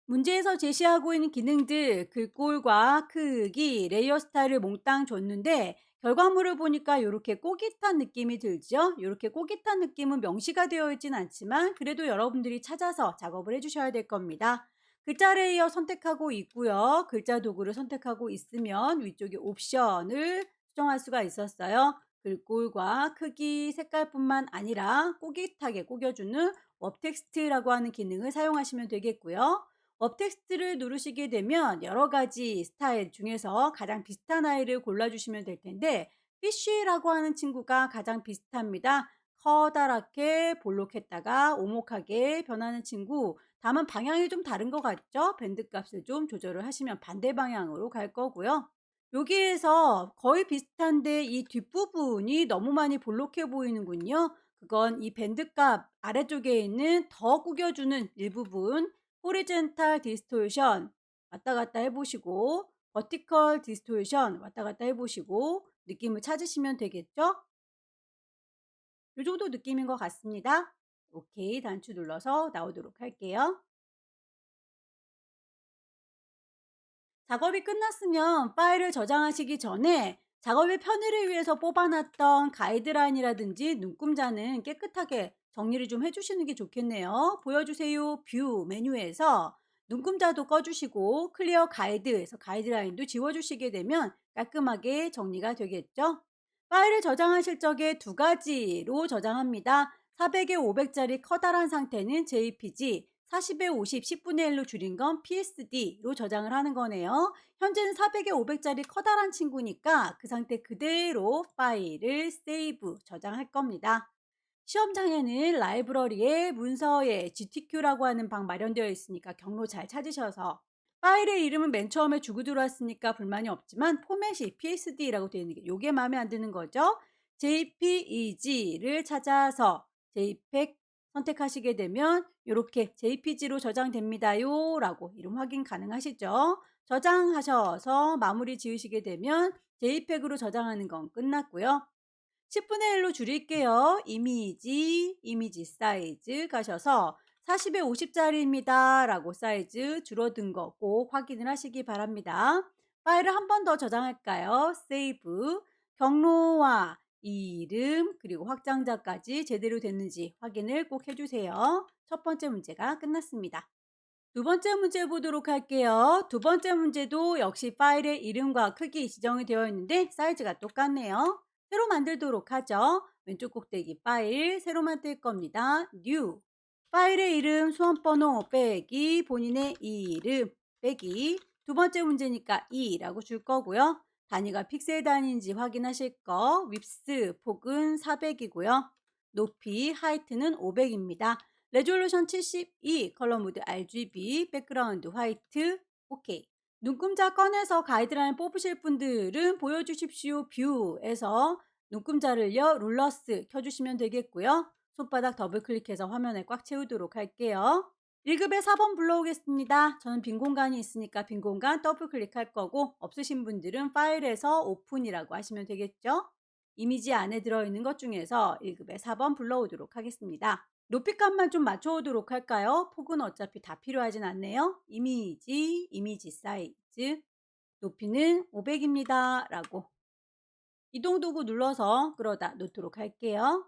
문제에서 제시하고 있는 기능들, 글꼴과 크기, 레이어 스타일을 몽땅 줬는데 결과물을 보니까 이렇게 꼬깃한 느낌이 들죠? 이렇게 꼬깃한 느낌은 명시가 되어 있진 않지만 그래도 여러분들이 찾아서 작업을 해주셔야 될 겁니다. 글자 레이어 선택하고 있고요. 글자 도구를 선택하고 있으면 위쪽에 옵션을 수정할 수가 있었어요. 글꼴과 크기, 색깔뿐만 아니라 꼬깃하게 꾸겨주는 웹 텍스트라고 하는 기능을 사용하시면 되겠고요. 업 텍스트를 누르시게 되면 여러 가지 스타일 중에서 가장 비슷한 아이를 골라주시면 될 텐데 피쉬라고 하는 친구가 가장 비슷합니다. 커다랗게 볼록했다가 오목하게 변하는 친구. 다만 방향이 좀 다른 것 같죠? 밴드 값을 좀 조절을 하시면 반대 방향으로 갈 거고요. 여기에서 거의 비슷한데 이 뒷부분이 너무 많이 볼록해 보이는군요. 그건 이 밴드 값 아래쪽에 있는 더 구겨주는 일부분 호리젠탈 디스토션 왔다 갔다 해보시고 버티컬 디스토션 왔다 갔다 해보시고 느낌을 찾으시면 되겠죠? 이 정도 느낌인 것 같습니다. 오케이 단추 눌러서 나오도록 할게요. 작업이 끝났으면 파일을 저장하시기 전에 작업의 편의를 위해서 뽑아놨던 가이드라인이라든지 눈금자는 깨끗하게 정리를 좀 해주시는 게 좋겠네요. 보여주세요 뷰 메뉴에서 눈금자도 꺼주시고 클리어 가이드에서 가이드라인도 지워주시게 되면 깔끔하게 정리가 되겠죠. 파일을 저장하실 적에 2가지로 저장합니다. 400에 500짜리 커다란 상태는 JPG, 40에 50, 10분의 1로 줄인 건 PSD로 저장을 하는 거네요. 현재는 400에 500짜리 커다란 친구니까 그 상태 그대로 파일을 세이브, 저장할 겁니다. 시험장에는 라이브러리에 문서에 GTQ라고 하는 방 마련되어 있으니까 경로 잘 찾으셔서 파일의 이름은 맨 처음에 주고 들어왔으니까 불만이 없지만 포맷이 PSD라고 되어 있는 게 이게 마음에 안 드는 거죠. JPEG를 찾아서 JPEG 선택하시게 되면 이렇게 JPG로 저장됩니다요 라고 이름 확인 가능하시죠. 저장하셔서 마무리 지으시게 되면 JPEG으로 저장하는 건 끝났고요. 10분의 1로 줄일게요. 이미지 사이즈 가셔서 40에 50짜리입니다 라고 사이즈 줄어든 거 꼭 확인을 하시기 바랍니다. 파일을 한 번 더 저장할까요? 세이브, 경로와 이름 그리고 확장자까지 제대로 됐는지 확인을 꼭 해주세요. 첫 번째 문제가 끝났습니다. 두 번째 문제 보도록 할게요. 두 번째 문제도 역시 파일의 이름과 크기 지정이 되어 있는데 사이즈가 똑같네요. 새로 만들도록 하죠. 왼쪽 꼭대기 파일 새로 만들 겁니다. New. 파일의 이름 수험번호 빼기 본인의 이름 빼기 두 번째 문제니까 2라고 줄 거고요. 단위가 픽셀 단위인지 확인하실 거 윕스 폭은 400이고요. 높이 하이트는 500입니다. 레졸루션 72, 컬러 모드 RGB, 백그라운드 화이트, 오케이. 눈금자 꺼내서 가이드라인 뽑으실 분들은 보여주십시오 뷰에서 눈금자를요 룰러스 켜주시면 되겠고요. 손바닥 더블 클릭해서 화면을 꽉 채우도록 할게요. 1급에 4번 불러오겠습니다. 저는 빈 공간이 있으니까 빈 공간 더블 클릭할 거고 없으신 분들은 파일에서 오픈이라고 하시면 되겠죠. 이미지 안에 들어있는 것 중에서 1급에 4번 불러오도록 하겠습니다. 높이값만 좀 맞춰오도록 할까요? 폭은 어차피 다 필요하진 않네요. 이미지 사이즈 높이는 500입니다 라고 이동 도구 눌러서 끌어다 놓도록 할게요.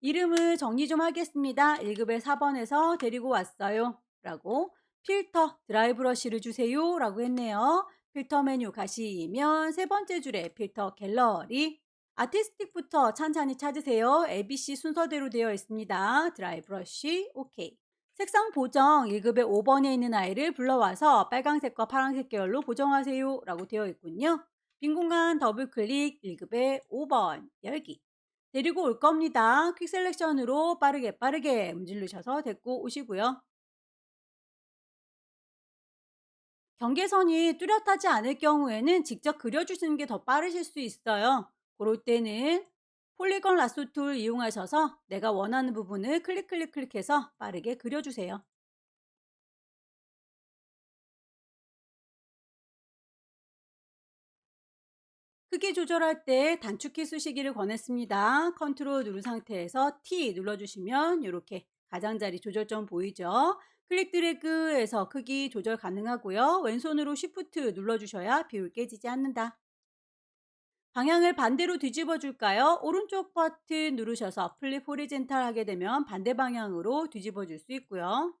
이름을 정리 좀 하겠습니다. 1급의 4번에서 데리고 왔어요. 라고 필터 드라이 브러쉬를 주세요. 라고 했네요. 필터 메뉴 가시면 세 번째 줄에 필터 갤러리 아티스틱부터 찬찬히 찾으세요. ABC 순서대로 되어 있습니다. 드라이 브러쉬 오케이. 색상 보정 1급의 5번에 있는 아이를 불러와서 빨강색과 파란색 계열로 보정하세요. 라고 되어 있군요. 빈 공간 더블 클릭 1급의 5번 열기. 데리고 올 겁니다. 퀵 셀렉션으로 빠르게 문지르셔서 데리고 오시고요. 경계선이 뚜렷하지 않을 경우에는 직접 그려주시는 게 더 빠르실 수 있어요. 그럴 때는 폴리건 라sso 툴 이용하셔서 내가 원하는 부분을 클릭해서 빠르게 그려주세요. 크기 조절할 때 단축키 쓰시기를 권했습니다. 컨트롤 누른 상태에서 T 눌러주시면 이렇게 가장자리 조절점 보이죠? 클릭 드래그해서 크기 조절 가능하고요. 왼손으로 Shift 눌러주셔야 비율 깨지지 않는다. 방향을 반대로 뒤집어 줄까요? 오른쪽 버튼 누르셔서 플립 호리젠탈 하게 되면 반대 방향으로 뒤집어 줄 수 있고요.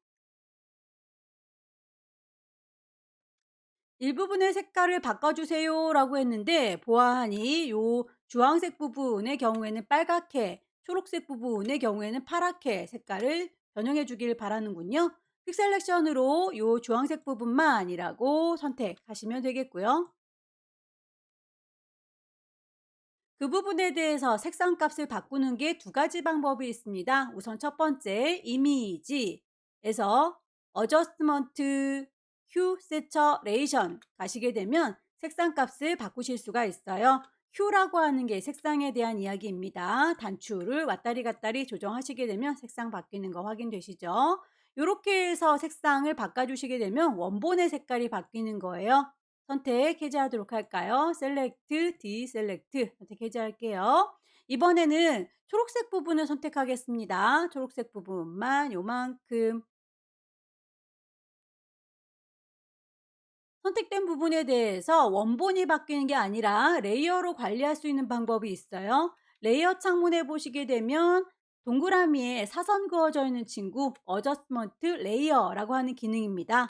일부분의 색깔을 바꿔주세요 라고 했는데 보아하니 요 주황색 부분의 경우에는 빨갛게, 초록색 부분의 경우에는 파랗게 색깔을 변형해 주길 바라는군요. 픽 셀렉션으로 요 주황색 부분만이라고 선택하시면 되겠고요. 그 부분에 대해서 색상 값을 바꾸는 게 두 가지 방법이 있습니다. 우선 첫 번째 이미지에서 어저스트먼트 휴 세처레이션 가시게 되면 색상 값을 바꾸실 수가 있어요. 휴라고 하는 게 색상에 대한 이야기입니다. 단추를 왔다리 갔다리 조정하시게 되면 색상 바뀌는 거 확인되시죠? 이렇게 해서 색상을 바꿔주시게 되면 원본의 색깔이 바뀌는 거예요. 선택 해제하도록 할까요? 셀렉트, 디셀렉트 선택 해제할게요. 이번에는 초록색 부분을 선택하겠습니다. 초록색 부분만 요만큼 선택된 부분에 대해서 원본이 바뀌는 게 아니라 레이어로 관리할 수 있는 방법이 있어요. 레이어 창문에 보시게 되면 동그라미에 사선 그어져 있는 친구 어저스먼트 레이어라고 하는 기능입니다.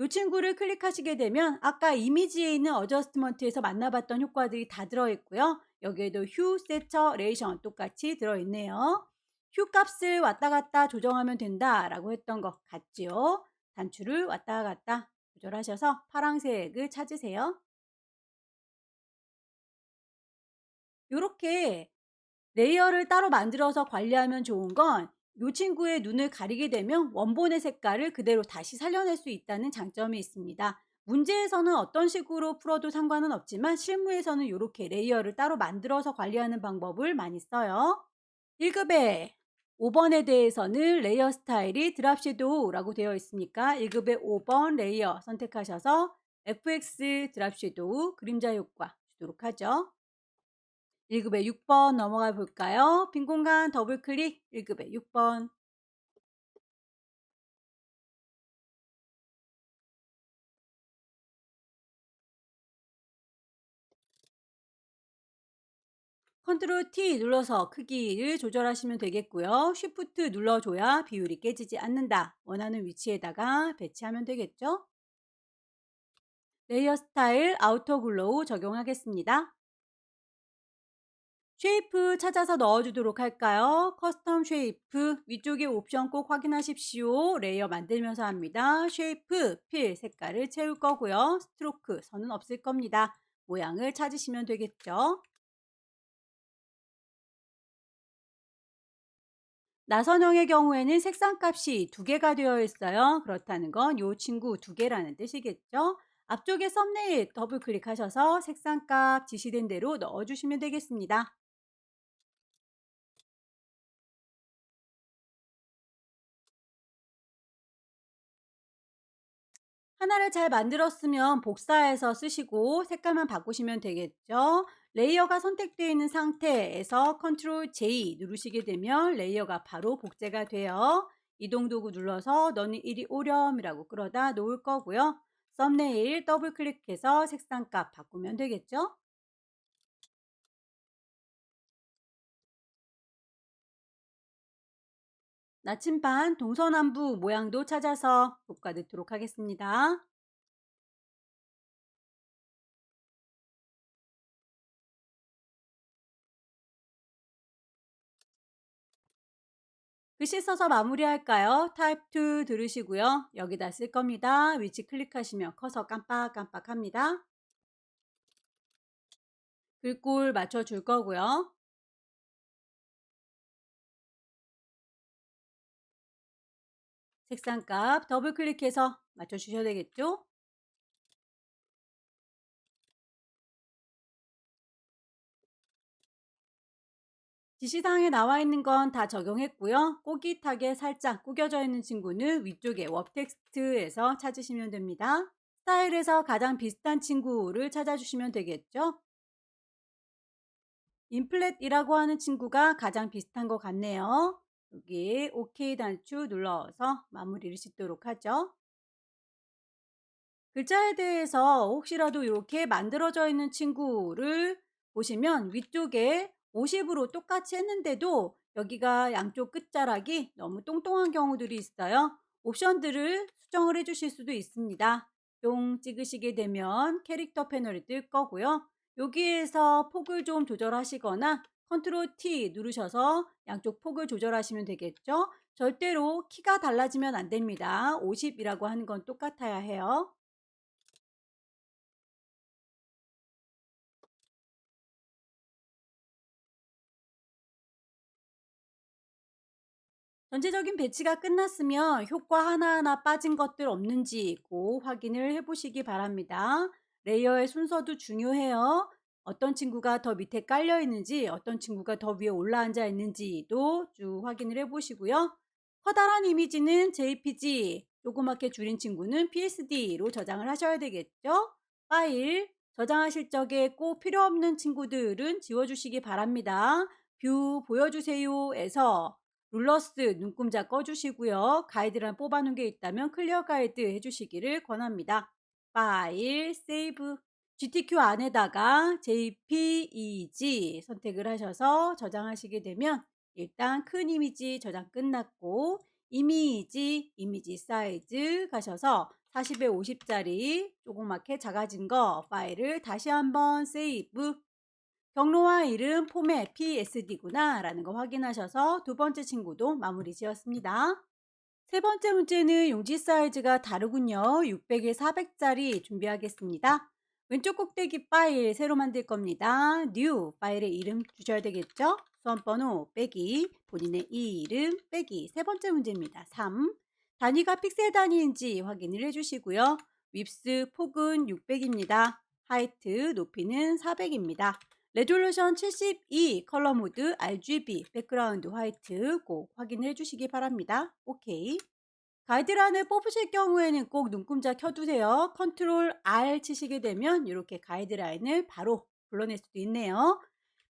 이 친구를 클릭하시게 되면 아까 이미지에 있는 어저스트먼트에서 만나봤던 효과들이 다 들어있고요. 여기에도 휴, 세처레이션 똑같이 들어있네요. 휴 값을 왔다 갔다 조정하면 된다라고 했던 것 같지요. 단추를 왔다 갔다 조절하셔서 파란색을 찾으세요. 이렇게 레이어를 따로 만들어서 관리하면 좋은 건 이 친구의 눈을 가리게 되면 원본의 색깔을 그대로 다시 살려낼 수 있다는 장점이 있습니다. 문제에서는 어떤 식으로 풀어도 상관은 없지만 실무에서는 이렇게 레이어를 따로 만들어서 관리하는 방법을 많이 써요. 1급의 5번에 대해서는 레이어 스타일이 드랍 섀도우라고 되어 있으니까 1급의 5번 레이어 선택하셔서 FX 드랍 섀도우 그림자 효과 주도록 하죠. 1급의 6번 넘어가 볼까요? 빈 공간 더블 클릭 1급의 6번. 컨트롤 T 눌러서 크기를 조절하시면 되겠고요. 쉬프트 눌러줘야 비율이 깨지지 않는다. 원하는 위치에다가 배치하면 되겠죠? 레이어 스타일 아우터 글로우 적용하겠습니다. 쉐이프 찾아서 넣어주도록 할까요? 커스텀 쉐이프 위쪽에 옵션 꼭 확인하십시오. 레이어 만들면서 합니다. 쉐이프 필 색깔을 채울 거고요. 스트로크 선은 없을 겁니다. 모양을 찾으시면 되겠죠. 나선형의 경우에는 색상 값이 두 개가 되어 있어요. 그렇다는 건 이 친구 두 개라는 뜻이겠죠. 앞쪽에 썸네일 더블 클릭하셔서 색상 값 지시된 대로 넣어주시면 되겠습니다. 하나를 잘 만들었으면 복사해서 쓰시고 색깔만 바꾸시면 되겠죠. 레이어가 선택되어 있는 상태에서 컨트롤 J 누르시게 되면 레이어가 바로 복제가 돼요. 이동 도구 눌러서 너는 이리 오렴이라고 끌어다 놓을 거고요. 썸네일 더블 클릭해서 색상 값 바꾸면 되겠죠. 나침반 동서남북 모양도 찾아서 돋과 넣도록 하겠습니다. 글씨 써서 마무리할까요? 타입 2 들으시고요. 여기다 쓸 겁니다. 위치 클릭하시면 커서 깜빡깜빡합니다. 글꼴 맞춰줄 거고요. 색상값 더블 클릭해서 맞춰주셔야 되겠죠? 지시사항에 나와 있는 건 다 적용했고요. 꼬깃하게 살짝 구겨져 있는 친구는 위쪽에 웹 텍스트에서 찾으시면 됩니다. 스타일에서 가장 비슷한 친구를 찾아주시면 되겠죠? 인플렛이라고 하는 친구가 가장 비슷한 것 같네요. 여기 OK 단추 눌러서 마무리를 짓도록 하죠. 글자에 대해서 혹시라도 이렇게 만들어져 있는 친구를 보시면 위쪽에 50으로 똑같이 했는데도 여기가 양쪽 끝자락이 너무 똥똥한 경우들이 있어요. 옵션들을 수정을 해주실 수도 있습니다. 뿅 찍으시게 되면 캐릭터 패널이 뜰 거고요. 여기에서 폭을 좀 조절하시거나 컨트롤 T 누르셔서 양쪽 폭을 조절하시면 되겠죠. 절대로 키가 달라지면 안 됩니다. 50이라고 하는 건 똑같아야 해요. 전체적인 배치가 끝났으면 효과 하나하나 빠진 것들 없는지 꼭 확인을 해보시기 바랍니다. 레이어의 순서도 중요해요. 어떤 친구가 더 밑에 깔려 있는지, 어떤 친구가 더 위에 올라앉아 있는지도 쭉 확인을 해보시고요. 커다란 이미지는 JPG, 조그맣게 줄인 친구는 PSD로 저장을 하셔야 되겠죠. 파일 저장하실 적에 꼭 필요 없는 친구들은 지워주시기 바랍니다. 뷰 보여주세요에서 룰러스 눈금자 꺼주시고요. 가이드란 뽑아놓은 게 있다면 클리어 가이드 해주시기를 권합니다. 파일, 세이브, GTQ 안에다가 JPEG 선택을 하셔서 저장하시게 되면 일단 큰 이미지 저장 끝났고 이미지 사이즈 가셔서 40에 50짜리 조그맣게 작아진 거 파일을 다시 한번 세이브 경로와 이름 포맷 PSD구나 라는 거 확인하셔서 두 번째 친구도 마무리 지었습니다. 세 번째 문제는 용지 사이즈가 다르군요. 600에 400짜리 준비하겠습니다. 왼쪽 꼭대기 파일 새로 만들 겁니다. New 파일에 이름 주셔야 되겠죠? 수험번호 빼기 본인의 이름 빼기 세 번째 문제입니다. 3. 단위가 픽셀 단위인지 확인을 해주시고요. 윕스 폭은 600입니다. 하이트 높이는 400입니다. 레졸루션 72 컬러 모드 RGB 백그라운드 화이트 꼭 확인해 주시기 바랍니다. 오케이. 가이드란을 뽑으실 경우에는 꼭 눈금자 켜두세요. 컨트롤 R 치시게 되면 이렇게 가이드라인을 바로 불러낼 수도 있네요.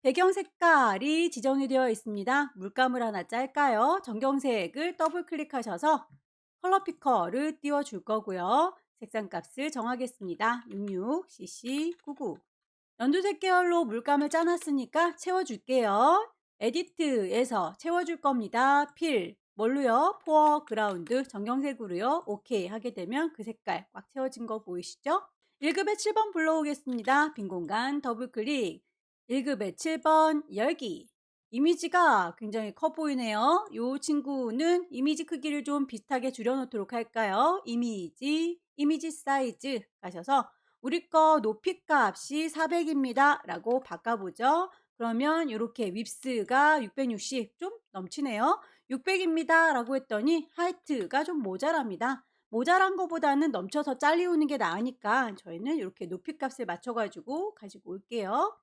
배경 색깔이 지정이 되어 있습니다. 물감을 하나 짤까요? 정경색을 더블 클릭하셔서 컬러 피커를 띄워줄 거고요. 색상 값을 정하겠습니다. 66cc99 연두색 계열로 물감을 짜놨으니까 채워줄게요. 에디트에서 채워줄 겁니다. 필, 뭘로요? 포어그라운드 정경색으로요. 오케이 하게 되면 그 색깔 꽉 채워진 거 보이시죠? 1급에 7번 불러오겠습니다. 빈 공간 더블클릭 1급에 7번 열기 이미지가 굉장히 커 보이네요. 이 친구는 이미지 크기를 좀 비슷하게 줄여놓도록 할까요? 이미지 사이즈 가셔서 우리 거 높이 값이 400입니다. 라고 바꿔보죠. 그러면 이렇게 윕스가 660 좀 넘치네요. 600입니다. 라고 했더니 하이트가 좀 모자랍니다. 모자란 거보다는 넘쳐서 잘리우는 게 나으니까 저희는 이렇게 높이 값을 맞춰가지고 가지고 올게요.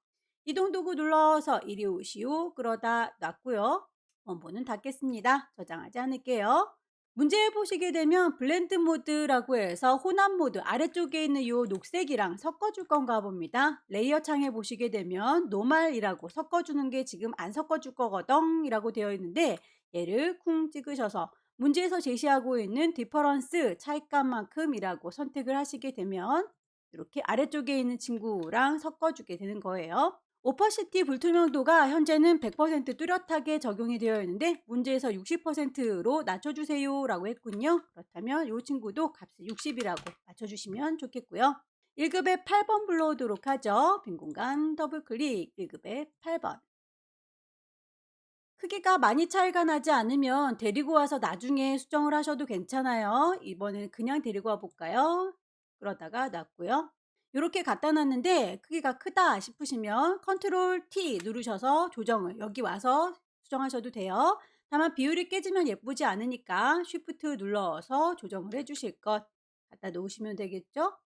이동 도구 눌러서 이리 오시오. 끌어다 놨고요. 원본은 닫겠습니다. 저장하지 않을게요. 문제 보시게 되면 블렌드 모드라고 해서 혼합 모드 아래쪽에 있는 이 녹색이랑 섞어줄 건가 봅니다. 레이어 창에 보시게 되면 노말이라고 섞어주는 게 지금 안 섞어줄 거거든 이라고 되어 있는데 얘를 쿵 찍으셔서 문제에서 제시하고 있는 디퍼런스 차이값만큼이라고 선택을 하시게 되면 이렇게 아래쪽에 있는 친구랑 섞어주게 되는 거예요. 오퍼시티 불투명도가 현재는 100% 뚜렷하게 적용이 되어 있는데 문제에서 60%로 낮춰주세요라고 했군요. 그렇다면 이 친구도 값을 60이라고 맞춰주시면 좋겠고요. 1급의 8번 불러오도록 하죠. 빈 공간 더블 클릭. 1급의 8번. 크기가 많이 차이가 나지 않으면 데리고 와서 나중에 수정을 하셔도 괜찮아요. 이번에는 그냥 데리고 와 볼까요? 그러다가 놨고요. 이렇게 갖다 놨는데 크기가 크다 싶으시면 컨트롤 T 누르셔서 조정을 여기 와서 수정하셔도 돼요. 다만 비율이 깨지면 예쁘지 않으니까 쉬프트 눌러서 조정을 해주실 것 갖다 놓으시면 되겠죠?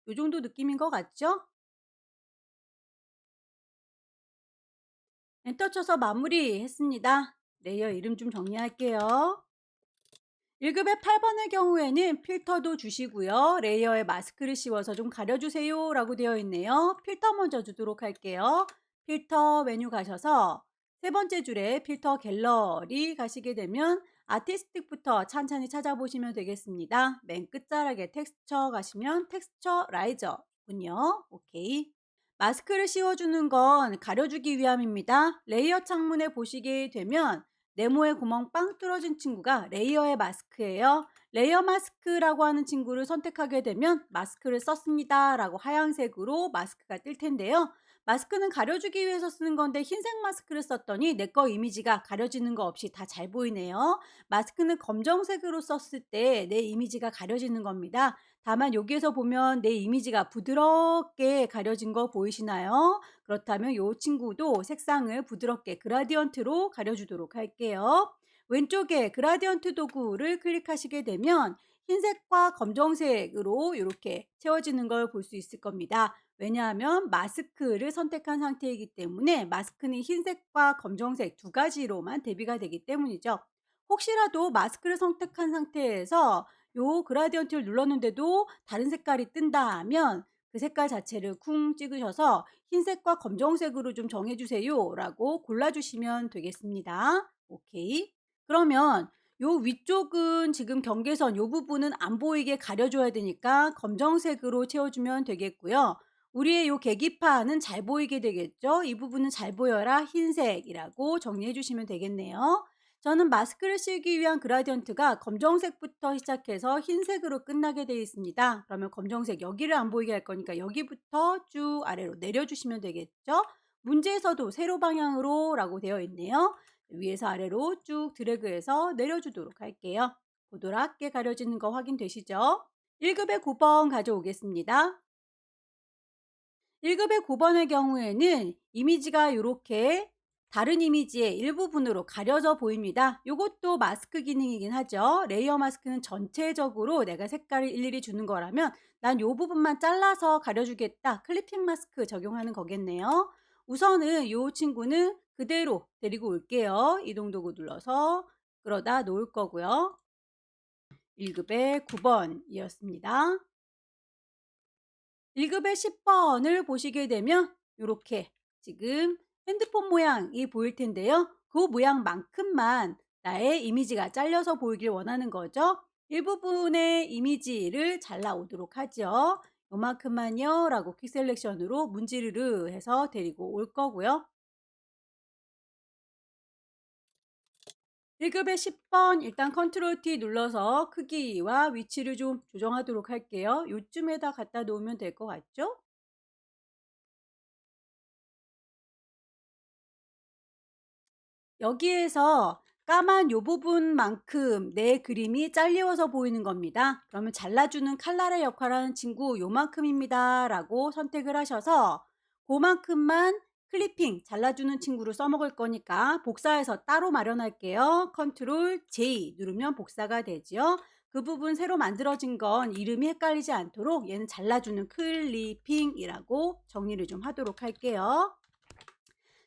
이 정도 느낌인 것 같죠? 엔터 쳐서 마무리했습니다. 레이어 이름 좀 정리할게요. 1급의 8번의 경우에는 필터도 주시고요. 레이어에 마스크를 씌워서 좀 가려주세요 라고 되어 있네요. 필터 먼저 주도록 할게요. 필터 메뉴 가셔서 세 번째 줄에 필터 갤러리 가시게 되면 아티스틱부터 찬찬히 찾아보시면 되겠습니다. 맨 끝자락에 텍스처 가시면 텍스처 라이저군요. 오케이. 마스크를 씌워주는 건 가려주기 위함입니다. 레이어 창문에 보시게 되면 네모의 구멍 빵 뚫어진 친구가 레이어의 마스크예요. 레이어 마스크라고 하는 친구를 선택하게 되면 마스크를 썼습니다 라고 하얀색으로 마스크가 뜰 텐데요. 마스크는 가려주기 위해서 쓰는 건데 흰색 마스크를 썼더니 내 거 이미지가 가려지는 거 없이 다 잘 보이네요. 마스크는 검정색으로 썼을 때 내 이미지가 가려지는 겁니다. 다만 여기에서 보면 내 이미지가 부드럽게 가려진 거 보이시나요? 그렇다면 이 친구도 색상을 부드럽게 그라디언트로 가려주도록 할게요. 왼쪽에 그라디언트 도구를 클릭하시게 되면 흰색과 검정색으로 이렇게 채워지는 걸 볼 수 있을 겁니다. 왜냐하면 마스크를 선택한 상태이기 때문에 마스크는 흰색과 검정색 두 가지로만 대비가 되기 때문이죠. 혹시라도 마스크를 선택한 상태에서 요 그라디언트를 눌렀는데도 다른 색깔이 뜬다 하면 그 색깔 자체를 쿵 찍으셔서 흰색과 검정색으로 좀 정해주세요 라고 골라주시면 되겠습니다. 오케이. 그러면 요 위쪽은 지금 경계선 요 부분은 안 보이게 가려줘야 되니까 검정색으로 채워주면 되겠고요. 우리의 요 계기판은 잘 보이게 되겠죠. 이 부분은 잘 보여라 흰색이라고 정리해 주시면 되겠네요. 저는 마스크를 씌우기 위한 그라디언트가 검정색부터 시작해서 흰색으로 끝나게 되어 있습니다. 그러면 검정색 여기를 안 보이게 할 거니까 여기부터 쭉 아래로 내려주시면 되겠죠. 문제에서도 세로 방향으로 라고 되어 있네요. 위에서 아래로 쭉 드래그해서 내려주도록 할게요. 도드랗게 가려지는 거 확인되시죠? 1급의 9번 가져오겠습니다. 1급의 9번의 경우에는 이미지가 이렇게 다른 이미지의 일부분으로 가려져 보입니다. 이것도 마스크 기능이긴 하죠. 레이어 마스크는 전체적으로 내가 색깔을 일일이 주는 거라면 난 이 부분만 잘라서 가려주겠다. 클리핑 마스크 적용하는 거겠네요. 우선은 이 친구는 그대로 데리고 올게요. 이동 도구 눌러서 끌어다 놓을 거고요. 1급의 9번이었습니다. 1급의 10번을 보시게 되면 이렇게 지금 핸드폰 모양이 보일 텐데요. 그 모양만큼만 나의 이미지가 잘려서 보이길 원하는 거죠. 일부분의 이미지를 잘라오도록 하죠. 요만큼만요 라고 퀵 셀렉션으로 문지르르 해서 데리고 올 거고요. 1급의 10번 일단 컨트롤 T 눌러서 크기와 위치를 좀 조정하도록 할게요. 요쯤에다 갖다 놓으면 될 것 같죠? 여기에서 까만 요 부분만큼 내 그림이 잘리워서 보이는 겁니다. 그러면 잘라주는 칼날의 역할을 하는 친구 요만큼입니다 라고 선택을 하셔서 그만큼만 클리핑 잘라주는 친구로 써먹을 거니까 복사해서 따로 마련할게요. 컨트롤 J 누르면 복사가 되죠. 그 부분 새로 만들어진 건 이름이 헷갈리지 않도록 얘는 잘라주는 클리핑이라고 정리를 좀 하도록 할게요.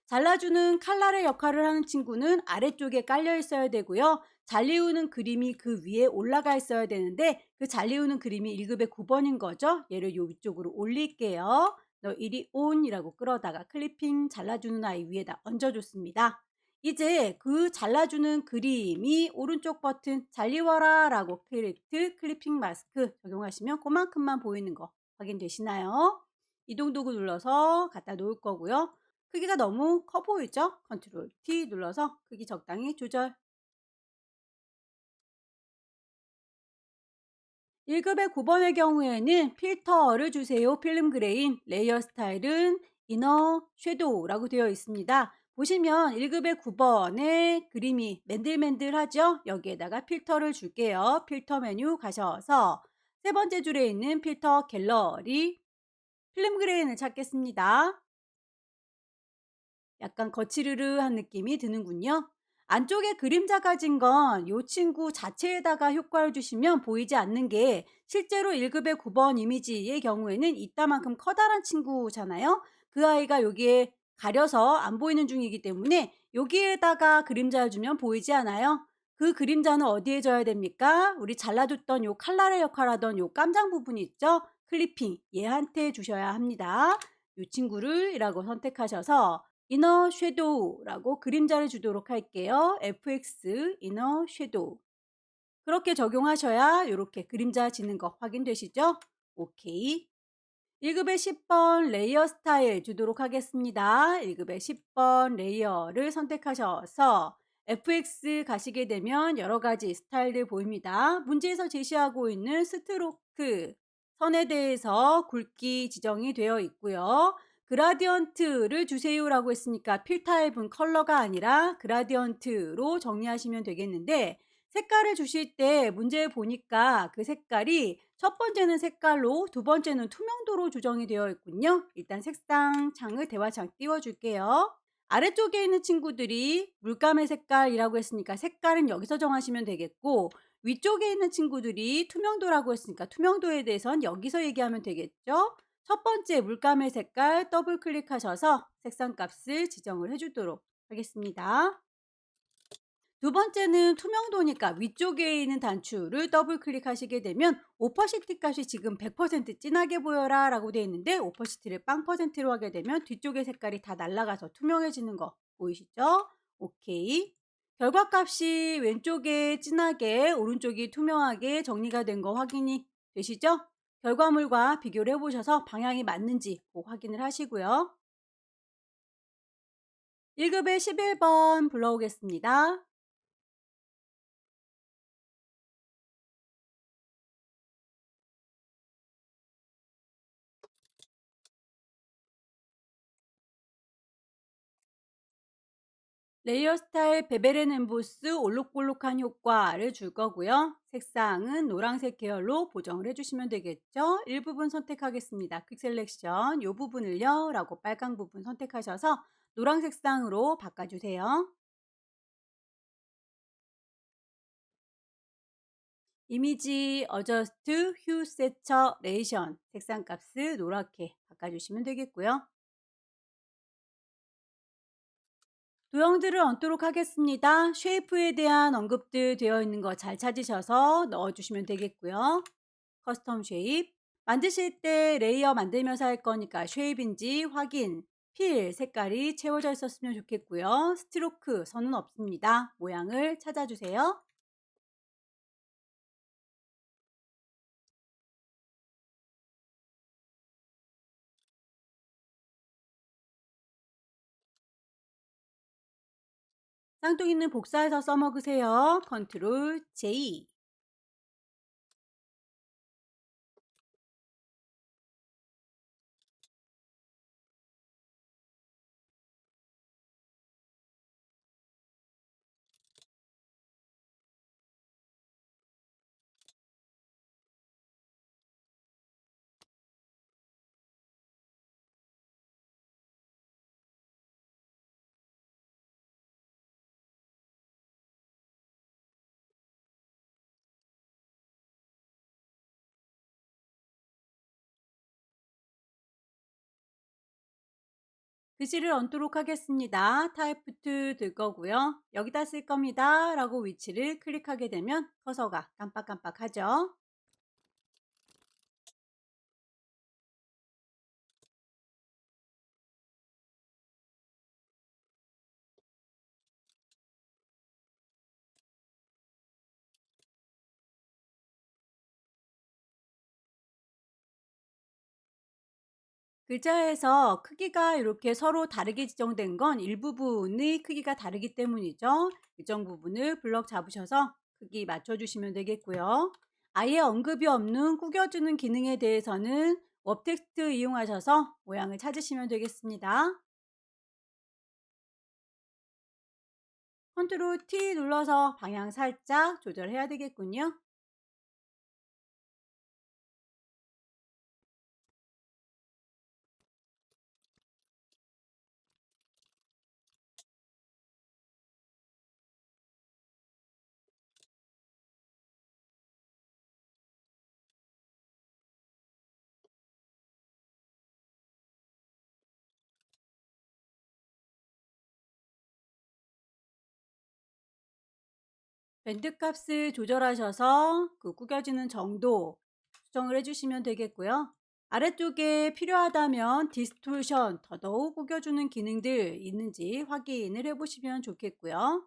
잘라주는 칼날의 역할을 하는 친구는 아래쪽에 깔려 있어야 되고요. 잘리우는 그림이 그 위에 올라가 있어야 되는데 그 잘리우는 그림이 1급의 9번인 거죠. 얘를 요 위쪽으로 올릴게요. 너 이리 온이라고 끌어다가 클리핑 잘라주는 아이 위에다 얹어줬습니다. 이제 그 잘라주는 그림이 오른쪽 버튼 잘리워라 라고 클리핑 마스크 적용하시면 그만큼만 보이는 거 확인되시나요? 이동 도구 눌러서 갖다 놓을 거고요. 크기가 너무 커 보이죠? 컨트롤 T 눌러서 크기 적당히 조절. 1급의 9번의 경우에는 필터를 주세요. 필름 그레인, 레이어 스타일은 이너 섀도우라고 되어 있습니다. 보시면 1급의 9번의 그림이 맨들맨들하죠? 여기에다가 필터를 줄게요. 필터 메뉴 가셔서 세 번째 줄에 있는 필터 갤러리, 필름 그레인을 찾겠습니다. 약간 거칠으르한 느낌이 드는군요. 안쪽에 그림자 가진 건 이 친구 자체에다가 효과를 주시면 보이지 않는 게, 실제로 1급의 9번 이미지의 경우에는 이따만큼 커다란 친구잖아요. 그 아이가 여기에 가려서 안 보이는 중이기 때문에 여기에다가 그림자를 주면 보이지 않아요. 그 그림자는 어디에 줘야 됩니까? 우리 잘라줬던 요 칼날의 역할하던 요 깜장 부분 있죠? 클리핑, 얘한테 주셔야 합니다. 이 친구를 이라고 선택하셔서 이너 섀도우라고 그림자를 주도록 할게요. FX 이너 섀도우. 그렇게 적용하셔야 이렇게 그림자 지는 거 확인되시죠? 오케이. 1급의 10번 레이어 스타일 주도록 하겠습니다. 1급의 10번 레이어를 선택하셔서 FX 가시게 되면 여러 가지 스타일들 보입니다. 문제에서 제시하고 있는 스트로크 선에 대해서 굵기 지정이 되어 있고요. 그라디언트를 주세요라고 했으니까 필 타입은 컬러가 아니라 그라디언트로 정리하시면 되겠는데, 색깔을 주실 때 문제 보니까 그 색깔이 첫 번째는 색깔로, 두 번째는 투명도로 조정이 되어 있군요. 일단 색상 창을 대화창 띄워줄게요. 아래쪽에 있는 친구들이 물감의 색깔이라고 했으니까 색깔은 여기서 정하시면 되겠고, 위쪽에 있는 친구들이 투명도라고 했으니까 투명도에 대해서는 여기서 얘기하면 되겠죠. 첫 번째 물감의 색깔 더블 클릭하셔서 색상 값을 지정을 해주도록 하겠습니다. 두 번째는 투명도니까 위쪽에 있는 단추를 더블 클릭하시게 되면 오퍼시티 값이 지금 100% 진하게 보여라 라고 되어 있는데, 오퍼시티를 0%로 하게 되면 뒤쪽의 색깔이 다 날아가서 투명해지는 거 보이시죠? 오케이. 결과값이 왼쪽에 진하게 오른쪽이 투명하게 정리가 된 거 확인이 되시죠? 결과물과 비교를 해보셔서 방향이 맞는지 꼭 확인을 하시고요. 1급의 11번 불러오겠습니다. 레이어 스타일 베벨 앤 엠보스 올록볼록한 효과를 줄 거고요. 색상은 노란색 계열로 보정을 해주시면 되겠죠. 일부분 선택하겠습니다. 퀵 셀렉션 이 부분을요 라고 빨강 부분 선택하셔서 노란 색상으로 바꿔주세요. 이미지 어저스트 휴 세처레이션 색상 값을 노랗게 바꿔주시면 되겠고요. 도형들을 얹도록 하겠습니다. 쉐이프에 대한 언급들 되어 있는 거 잘 찾으셔서 넣어주시면 되겠고요. 커스텀 쉐입. 만드실 때 레이어 만들면서 할 거니까 쉐입인지 확인. 필 색깔이 채워져 있었으면 좋겠고요. 스트로크 선은 없습니다. 모양을 찾아주세요. 쌍둥이는 복사해서 써먹으세요. 컨트롤 J. 글씨를 얹도록 하겠습니다. 타입부트 들 거고요. 여기다 쓸 겁니다 라고 위치를 클릭하게 되면 커서가 깜빡깜빡하죠. 글자에서 크기가 이렇게 서로 다르게 지정된 건 일부분의 크기가 다르기 때문이죠. 일정 부분을 블럭 잡으셔서 크기 맞춰주시면 되겠고요. 아예 언급이 없는 구겨주는 기능에 대해서는 웹텍스트 이용하셔서 모양을 찾으시면 되겠습니다. 컨트롤 T 눌러서 방향 살짝 조절해야 되겠군요. 밴드 값을 조절하셔서 그 구겨지는 정도 수정을 해주시면 되겠고요. 아래쪽에 필요하다면 디스토션, 더더욱 구겨주는 기능들 있는지 확인을 해보시면 좋겠고요.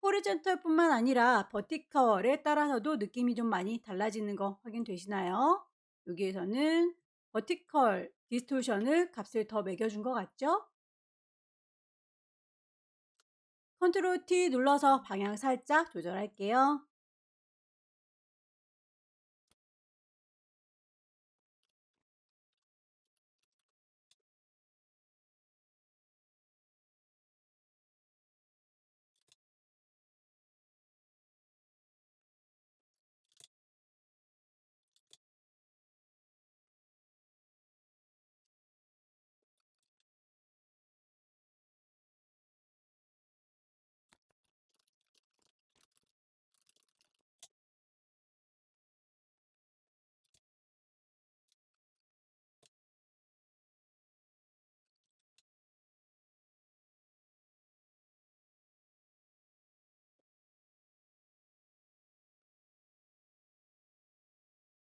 호리젠털 뿐만 아니라 버티컬에 따라서도 느낌이 좀 많이 달라지는 거 확인되시나요? 여기에서는 버티컬 디스토션을 값을 더 매겨준 것 같죠? 컨트롤 T 눌러서 방향 살짝 조절할게요.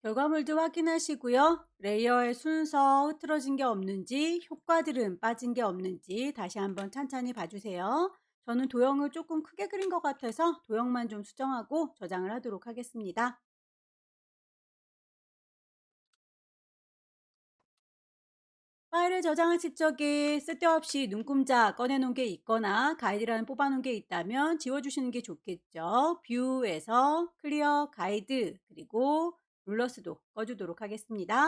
결과물도 확인하시고요. 레이어의 순서 흐트러진 게 없는지, 효과들은 빠진 게 없는지 다시 한번 찬찬히 봐주세요. 저는 도형을 조금 크게 그린 것 같아서 도형만 좀 수정하고 저장을 하도록 하겠습니다. 파일을 저장하실 적에 쓸데없이 눈금자 꺼내놓은 게 있거나 가이드라인 뽑아놓은 게 있다면 지워주시는 게 좋겠죠. 뷰에서 클리어 가이드 그리고 룰러스도 꺼주도록 하겠습니다.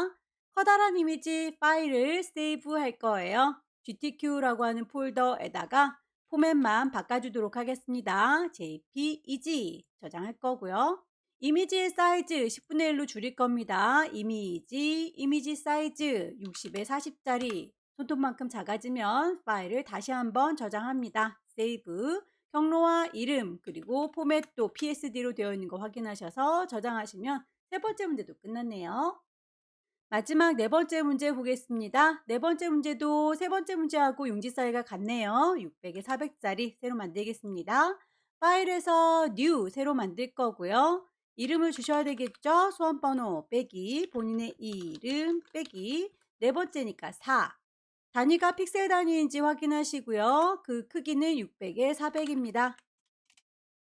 커다란 이미지 파일을 세이브 할 거예요. GTQ라고 하는 폴더에다가 포맷만 바꿔주도록 하겠습니다. JPEG 저장할 거고요. 이미지의 사이즈 10분의 1로 줄일 겁니다. 이미지 사이즈 60에 40짜리 손톱만큼 작아지면 파일을 다시 한번 저장합니다. 세이브, 경로와 이름, 그리고 포맷도 PSD로 되어 있는 거 확인하셔서 저장하시면 세 번째 문제도 끝났네요. 마지막 네 번째 문제 보겠습니다. 네 번째 문제도 세 번째 문제하고 용지 사이가 같네요. 600에 400짜리 새로 만들겠습니다. 파일에서 new 새로 만들 거고요. 이름을 주셔야 되겠죠. 소원번호 빼기 본인의 이름 빼기 네 번째니까 4. 단위가 픽셀 단위인지 확인하시고요. 그 크기는 600에 400입니다.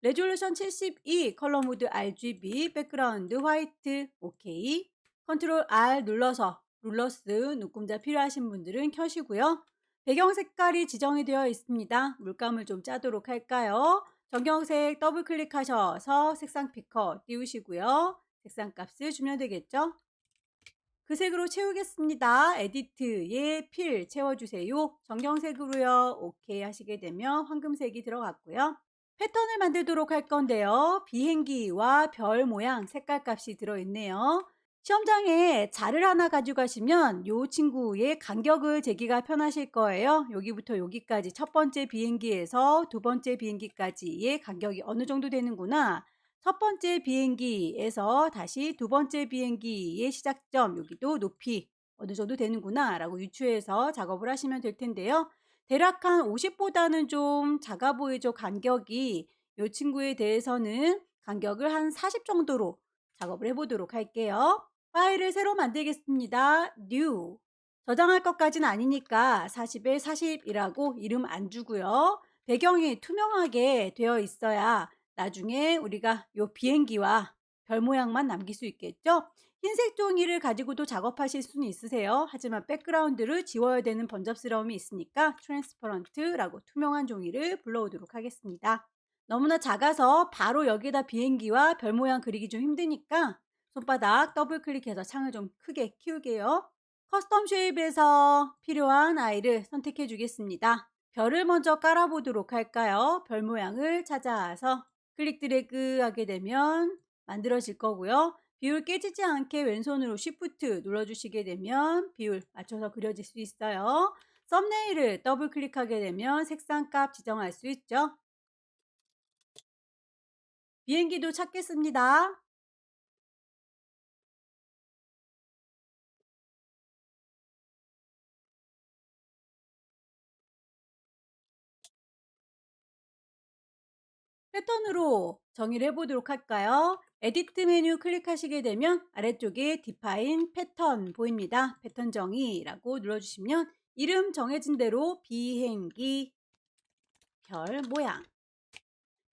레졸루션 72 컬러 모드 RGB 백그라운드 화이트 오케이. 컨트롤 R 눌러서 룰러스 눈금자 필요하신 분들은 켜시고요. 배경 색깔이 지정이 되어 있습니다. 물감을 좀 짜도록 할까요? 정경색 더블 클릭하셔서 색상 피커 띄우시고요. 색상 값을 주면 되겠죠? 그 색으로 채우겠습니다. 에디트에 필 채워주세요. 정경색으로요. 오케이 하시게 되면 황금색이 들어갔고요. 패턴을 만들도록 할 건데요. 비행기와 별 모양 색깔 값이 들어있네요. 시험장에 자를 하나 가져가시면 이 친구의 간격을 재기가 편하실 거예요. 여기부터 여기까지 첫 번째 비행기에서 두 번째 비행기까지의 간격이 어느 정도 되는구나. 첫 번째 비행기에서 다시 두 번째 비행기의 시작점 여기도 높이 어느 정도 되는구나 라고 유추해서 작업을 하시면 될 텐데요. 대략 한 50보다는 좀 작아 보이죠. 간격이 이 친구에 대해서는 간격을 한 40 정도로 작업을 해보도록 할게요. 파일을 새로 만들겠습니다. new 저장할 것까지는 아니니까 40에 40이라고 이름 안 주고요. 배경이 투명하게 되어 있어야 나중에 우리가 이 비행기와 별 모양만 남길 수 있겠죠. 흰색 종이를 가지고도 작업하실 수는 있으세요. 하지만 백그라운드를 지워야 되는 번잡스러움이 있으니까 트랜스퍼런트라고 투명한 종이를 불러오도록 하겠습니다. 너무나 작아서 바로 여기에다 비행기와 별 모양 그리기 좀 힘드니까 손바닥 더블 클릭해서 창을 좀 크게 키우게요. 커스텀 쉐입에서 필요한 아이를 선택해 주겠습니다. 별을 먼저 깔아보도록 할까요? 별 모양을 찾아서 클릭 드래그 하게 되면 만들어질 거고요. 비율 깨지지 않게 왼손으로 Shift 눌러주시게 되면 비율 맞춰서 그려질 수 있어요. 썸네일을 더블 클릭하게 되면 색상값 지정할 수 있죠. 비행기도 찾겠습니다. 패턴으로 정의를 해보도록 할까요? 에디트 메뉴 클릭하시게 되면 아래쪽에 디파인 패턴 보입니다. 패턴 정의라고 눌러주시면 이름 정해진 대로 비행기 별 모양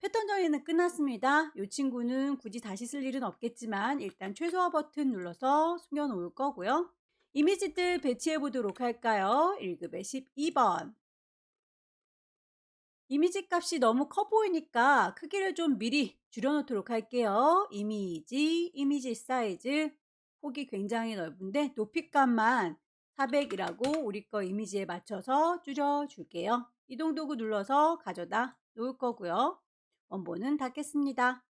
패턴 정의는 끝났습니다. 이 친구는 굳이 다시 쓸 일은 없겠지만 일단 최소화 버튼 눌러서 숨겨 놓을 거고요. 이미지들 배치해 보도록 할까요? 1급에 12번. 이미지 값이 너무 커 보이니까 크기를 좀 미리 줄여놓도록 할게요. 이미지 사이즈 폭이 굉장히 넓은데 높이값만 400이라고 우리 거 이미지에 맞춰서 줄여줄게요. 이동 도구 눌러서 가져다 놓을 거고요. 원본은 닫겠습니다.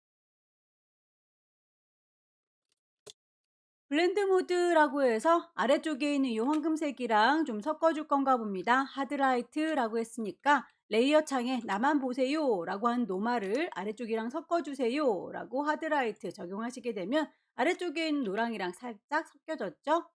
블렌드 모드라고 해서 아래쪽에 있는 이 황금색이랑 좀 섞어줄 건가 봅니다. 하드라이트라고 했으니까 레이어 창에 나만 보세요 라고 한 노말을 아래쪽이랑 섞어주세요 라고 하드라이트 적용하시게 되면 아래쪽에 있는 노랑이랑 살짝 섞여졌죠.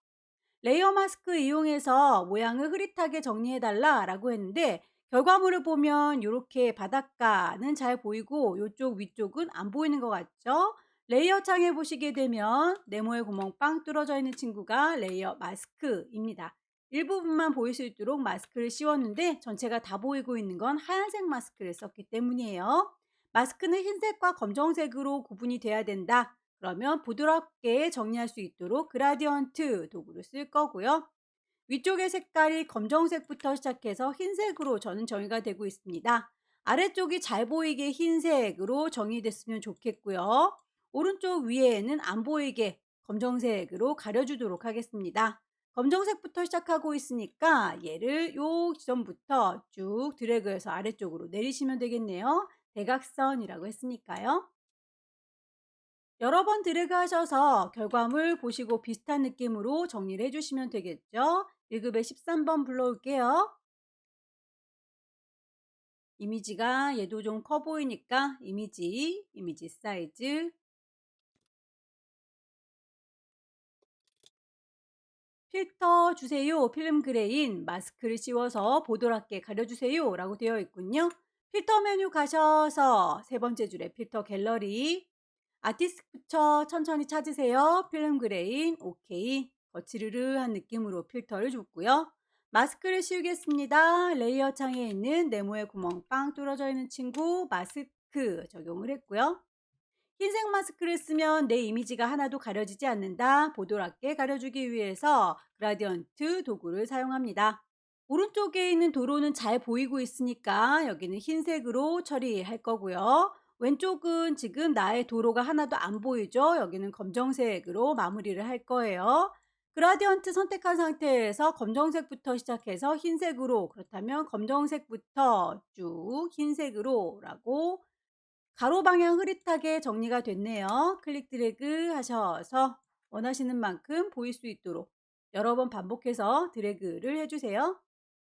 레이어 마스크 이용해서 모양을 흐릿하게 정리해달라 라고 했는데 결과물을 보면 이렇게 바닷가는 잘 보이고 이쪽 위쪽은 안 보이는 것 같죠? 레이어 창에 보시게 되면 네모의 구멍 빵 뚫어져 있는 친구가 레이어 마스크입니다. 일부분만 보일 수 있도록 마스크를 씌웠는데 전체가 다 보이고 있는 건 하얀색 마스크를 썼기 때문이에요. 마스크는 흰색과 검정색으로 구분이 돼야 된다. 그러면 부드럽게 정리할 수 있도록 그라디언트 도구를 쓸 거고요. 위쪽의 색깔이 검정색부터 시작해서 흰색으로 저는 정의가 되고 있습니다. 아래쪽이 잘 보이게 흰색으로 정의됐으면 좋겠고요. 오른쪽 위에는 안 보이게 검정색으로 가려주도록 하겠습니다. 검정색부터 시작하고 있으니까 얘를 요 지점부터 쭉 드래그해서 아래쪽으로 내리시면 되겠네요. 대각선이라고 했으니까요. 여러 번 드래그 하셔서 결과물 보시고 비슷한 느낌으로 정리를 해주시면 되겠죠. 1급에 13번 불러올게요. 이미지가 얘도 좀 커 보이니까 이미지 사이즈 필터 주세요. 필름 그레인 마스크를 씌워서 보드랍게 가려주세요 라고 되어 있군요. 필터 메뉴 가셔서 세 번째 줄에 필터 갤러리 아티스트 부처 천천히 찾으세요. 필름 그레인 오케이 거칠으르한 느낌으로 필터를 줬고요. 마스크를 씌우겠습니다. 레이어 창에 있는 네모의 구멍 빵 뚫어져 있는 친구 마스크 적용을 했고요. 흰색 마스크를 쓰면 내 이미지가 하나도 가려지지 않는다. 보드랍게 가려주기 위해서 그라디언트 도구를 사용합니다. 오른쪽에 있는 도로는 잘 보이고 있으니까 여기는 흰색으로 처리할 거고요. 왼쪽은 지금 나의 도로가 하나도 안 보이죠? 여기는 검정색으로 마무리를 할 거예요. 그라디언트 선택한 상태에서 검정색부터 시작해서 흰색으로 그렇다면 검정색부터 쭉 흰색으로 라고 가로 방향 흐릿하게 정리가 됐네요. 클릭 드래그 하셔서 원하시는 만큼 보일 수 있도록 여러 번 반복해서 드래그를 해주세요.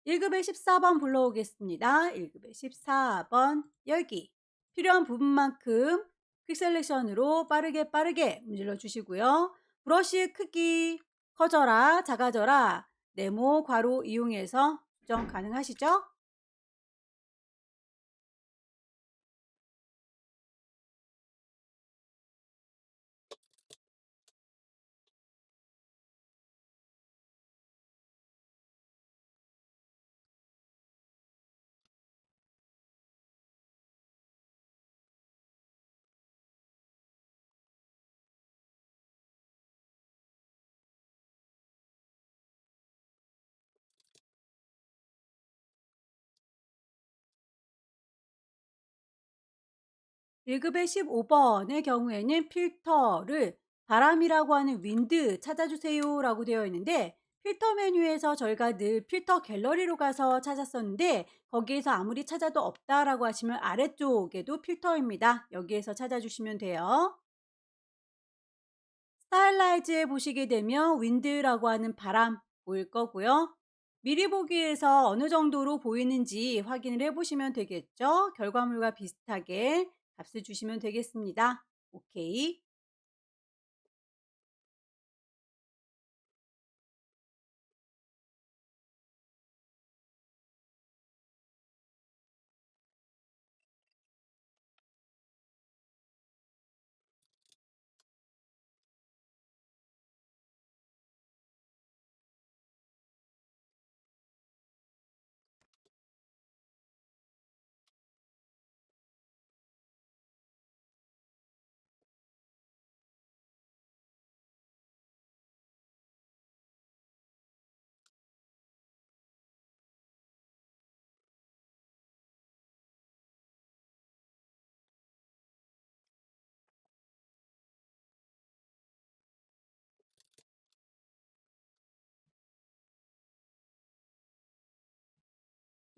1급에 14번 불러오겠습니다. 1급에 14번 열기 필요한 부분만큼 퀵 셀렉션으로 빠르게 문질러 주시고요. 브러쉬의 크기 커져라 작아져라 네모 괄호 이용해서 수정 가능하시죠? 1급의 15번의 경우에는 필터를 바람이라고 하는 윈드 찾아주세요라고 되어 있는데 필터 메뉴에서 저희가 늘 필터 갤러리로 가서 찾았었는데 거기에서 아무리 찾아도 없다라고 하시면 아래쪽에도 필터입니다. 여기에서 찾아주시면 돼요. 스타일라이즈에 보시게 되면 윈드라고 하는 바람 보일 거고요. 미리 보기에서 어느 정도로 보이는지 확인을 해 보시면 되겠죠. 결과물과 비슷하게 값을 주시면 되겠습니다. 오케이.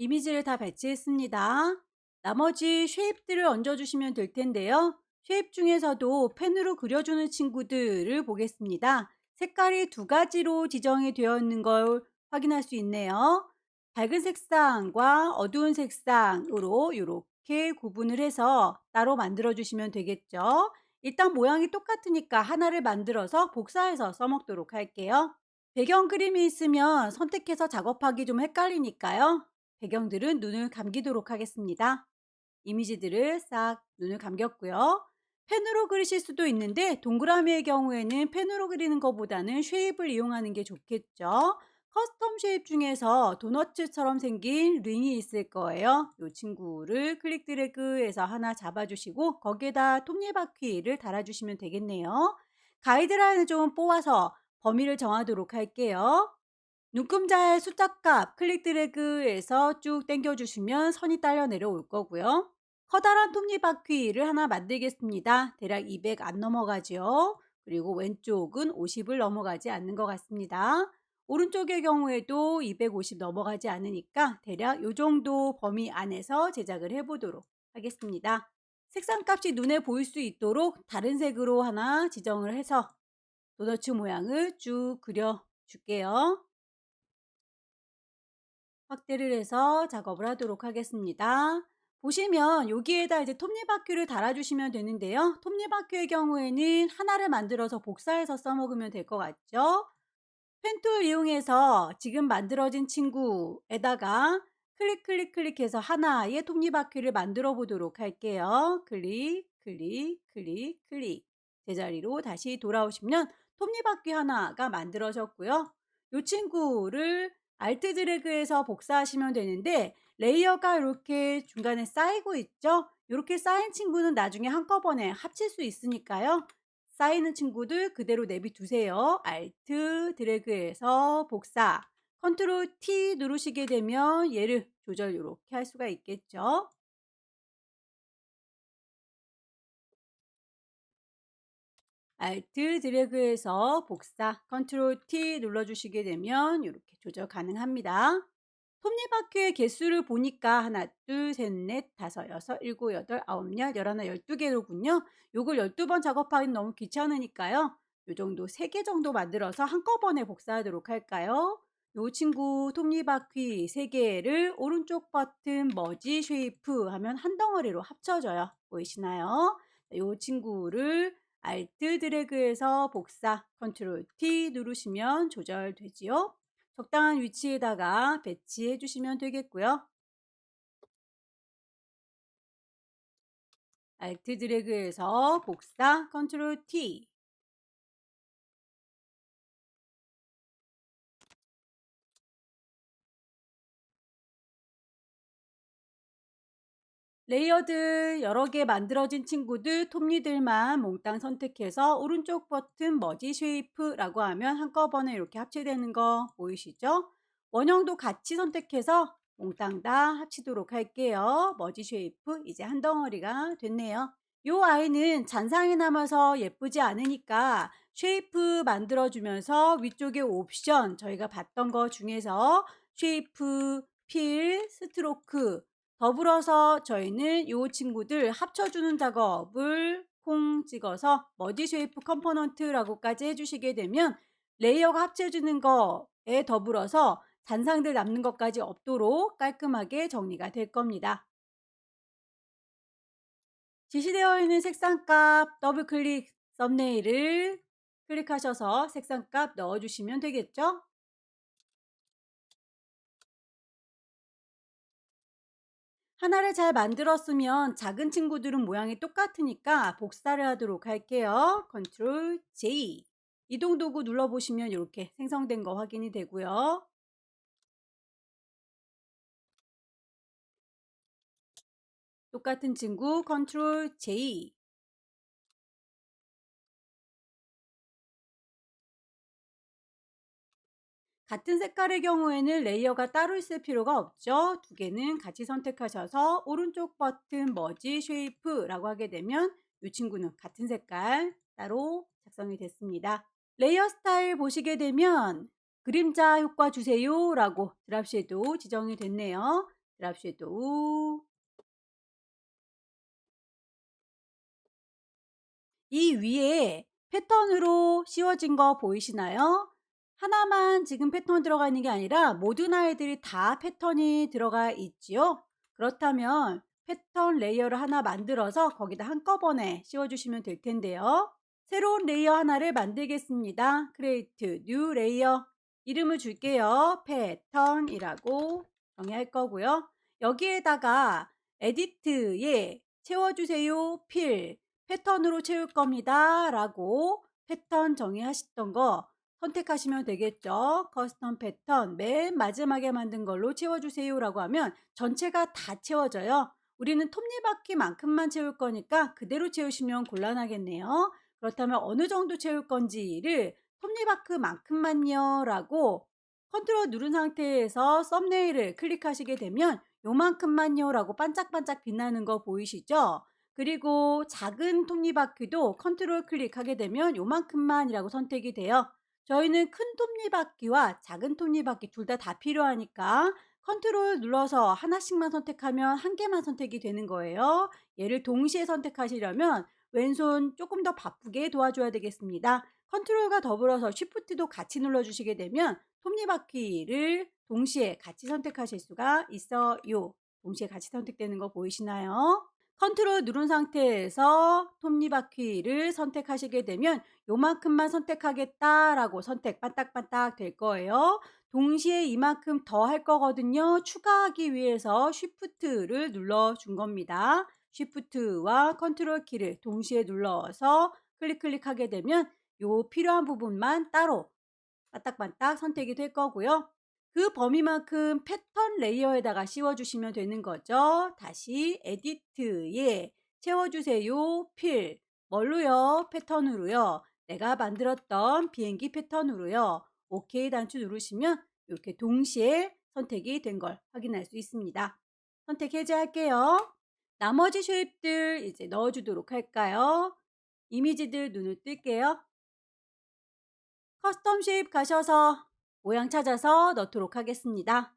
이미지를 다 배치했습니다. 나머지 쉐입들을 얹어주시면 될 텐데요. 쉐입 중에서도 펜으로 그려주는 친구들을 보겠습니다. 색깔이 두 가지로 지정이 되어 있는 걸 확인할 수 있네요. 밝은 색상과 어두운 색상으로 이렇게 구분을 해서 따로 만들어 주시면 되겠죠. 일단 모양이 똑같으니까 하나를 만들어서 복사해서 써먹도록 할게요. 배경 그림이 있으면 선택해서 작업하기 좀 헷갈리니까요. 배경들은 눈을 감기도록 하겠습니다. 이미지들을 싹 눈을 감겼고요. 펜으로 그리실 수도 있는데 동그라미의 경우에는 펜으로 그리는 것보다는 쉐입을 이용하는 게 좋겠죠. 커스텀 쉐입 중에서 도너츠처럼 생긴 링이 있을 거예요. 이 친구를 클릭 드래그해서 하나 잡아주시고 거기에다 톱니바퀴를 달아주시면 되겠네요. 가이드라인을 좀 뽑아서 범위를 정하도록 할게요. 눈금자의 숫자값 클릭 드래그해서 쭉 당겨주시면 선이 딸려 내려올 거고요. 커다란 톱니바퀴를 하나 만들겠습니다. 대략 200 안 넘어가죠. 그리고 왼쪽은 50을 넘어가지 않는 것 같습니다. 오른쪽의 경우에도 250 넘어가지 않으니까 대략 이 정도 범위 안에서 제작을 해보도록 하겠습니다. 색상 값이 눈에 보일 수 있도록 다른 색으로 하나 지정을 해서 도너츠 모양을 쭉 그려 줄게요. 확대를 해서 작업을 하도록 하겠습니다. 보시면 여기에다 이제 톱니바퀴를 달아주시면 되는데요. 톱니바퀴의 경우에는 하나를 만들어서 복사해서 써먹으면 될 것 같죠? 펜툴 이용해서 지금 만들어진 친구에다가 클릭해서 하나의 톱니바퀴를 만들어 보도록 할게요. 클릭. 제자리로 다시 돌아오시면 톱니바퀴 하나가 만들어졌고요. 이 친구를 알트 드래그해서 복사하시면 되는데 레이어가 이렇게 중간에 쌓이고 있죠? 이렇게 쌓인 친구는 나중에 한꺼번에 합칠 수 있으니까요. 쌓이는 친구들 그대로 내비두세요. 알트 드래그해서 복사. 컨트롤 T 누르시게 되면 얘를 조절 이렇게 할 수가 있겠죠. 알트 드래그해서 복사. 컨트롤 T 눌러주시게 되면 이렇게 조절 가능합니다. 톱니바퀴의 개수를 보니까 하나, 둘, 셋, 넷, 다섯, 여섯, 일곱, 여덟, 아홉, 열, 열하나, 12개로군요. 요걸 12번 작업하기는 너무 귀찮으니까요. 요 정도 3개 정도 만들어서 한꺼번에 복사하도록 할까요? 요 친구 톱니바퀴 3개를 오른쪽 버튼 머지 쉐이프 하면 한 덩어리로 합쳐져요. 보이시나요? 요 친구를 알트 드래그해서 복사, 컨트롤 T 누르시면 조절되지요. 적당한 위치에다가 배치해 주시면 되겠고요. 알트 드래그해서 복사, 컨트롤 T. 레이어드 여러 개 만들어진 친구들 톱니들만 몽땅 선택해서 오른쪽 버튼 머지 쉐이프라고 하면 한꺼번에 이렇게 합체되는 거 보이시죠? 원형도 같이 선택해서 몽땅 다 합치도록 할게요. 머지 쉐이프 이제 한 덩어리가 됐네요. 요 아이는 잔상이 남아서 예쁘지 않으니까 쉐이프 만들어주면서 위쪽에 옵션 저희가 봤던 거 중에서 쉐이프, 필, 스트로크 더불어서 저희는 요 친구들 합쳐주는 작업을 콩 찍어서 머지 쉐이프 컴포넌트라고까지 해주시게 되면 레이어가 합쳐지는 거에 더불어서 잔상들 남는 것까지 없도록 깔끔하게 정리가 될 겁니다. 지시되어 있는 색상값 더블 클릭 썸네일을 클릭하셔서 색상값 넣어주시면 되겠죠? 하나를 잘 만들었으면 작은 친구들은 모양이 똑같으니까 복사를 하도록 할게요. 컨트롤 J. 이동 도구 눌러보시면 이렇게 생성된 거 확인이 되고요. 똑같은 친구 컨트롤 J. 같은 색깔의 경우에는 레이어가 따로 있을 필요가 없죠. 두 개는 같이 선택하셔서 오른쪽 버튼 머지 쉐이프라고 하게 되면 이 친구는 같은 색깔 따로 작성이 됐습니다. 레이어 스타일 보시게 되면 그림자 효과 주세요 라고 드랍 섀도우 지정이 됐네요. 드랍 섀도우 이 위에 패턴으로 씌워진 거 보이시나요? 하나만 지금 패턴 들어가 있는 게 아니라 모든 아이들이 다 패턴이 들어가 있지요. 그렇다면 패턴 레이어를 하나 만들어서 거기다 한꺼번에 씌워주시면 될 텐데요. 새로운 레이어 하나를 만들겠습니다. Create New Layer 이름을 줄게요. 패턴이라고 정의할 거고요. 여기에다가 에디트에 채워주세요. 필 패턴으로 채울 겁니다. 라고 패턴 정의하셨던 거 선택하시면 되겠죠. 커스텀 패턴 맨 마지막에 만든 걸로 채워주세요 라고 하면 전체가 다 채워져요. 우리는 톱니바퀴만큼만 채울 거니까 그대로 채우시면 곤란하겠네요. 그렇다면 어느 정도 채울 건지를 톱니바퀴만큼만요 라고 컨트롤 누른 상태에서 썸네일을 클릭하시게 되면 요만큼만요 라고 반짝반짝 빛나는 거 보이시죠? 그리고 작은 톱니바퀴도 컨트롤 클릭하게 되면 요만큼만이라고 선택이 돼요. 저희는 큰 톱니바퀴와 작은 톱니바퀴 둘 다 필요하니까 컨트롤 눌러서 하나씩만 선택하면 한 개만 선택이 되는 거예요. 얘를 동시에 선택하시려면 왼손 조금 더 바쁘게 도와줘야 되겠습니다. 컨트롤과 더불어서 쉬프트도 같이 눌러주시게 되면 톱니바퀴를 동시에 같이 선택하실 수가 있어요. 동시에 같이 선택되는 거 보이시나요? 컨트롤 누른 상태에서 톱니바퀴를 선택하시게 되면 요만큼만 선택하겠다라고 선택 반딱반딱 될 거예요. 동시에 이만큼 더 할 거거든요. 추가하기 위해서 쉬프트를 눌러준 겁니다. 쉬프트와 컨트롤 키를 동시에 눌러서 클릭하게 되면 요 필요한 부분만 따로 반딱반딱 선택이 될 거고요. 그 범위만큼 패턴 레이어에다가 씌워주시면 되는 거죠. 다시 에디트에 채워주세요. 필 뭘로요? 패턴으로요. 내가 만들었던 비행기 패턴으로요. OK 단추 누르시면 이렇게 동시에 선택이 된 걸 확인할 수 있습니다. 선택 해제할게요. 나머지 쉐입들 이제 넣어주도록 할까요? 이미지들 눈을 뜰게요. 커스텀 쉐입 가셔서 모양 찾아서 넣도록 하겠습니다.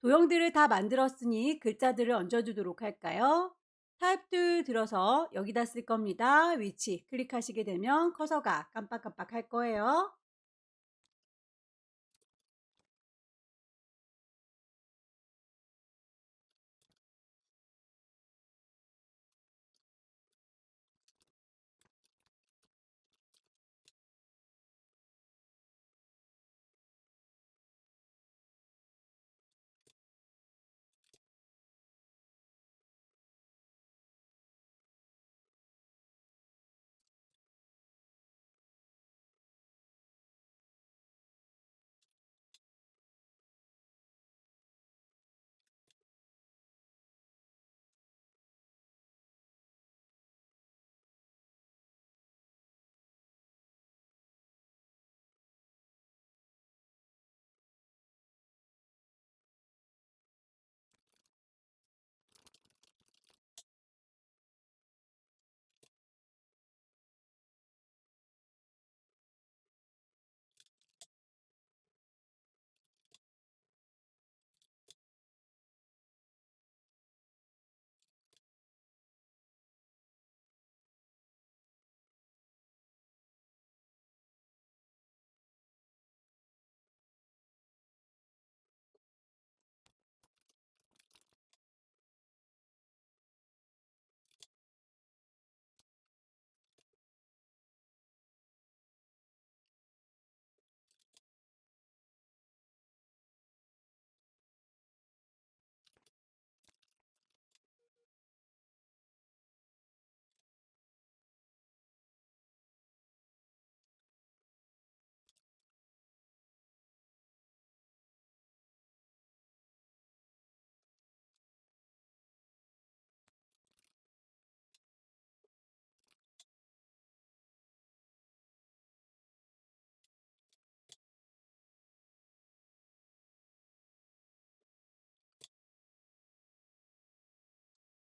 도형들을 다 만들었으니 글자들을 얹어주도록 할까요? 타입 툴 들어서 여기다 쓸 겁니다. 위치 클릭하시게 되면 커서가 깜빡깜빡 할 거예요.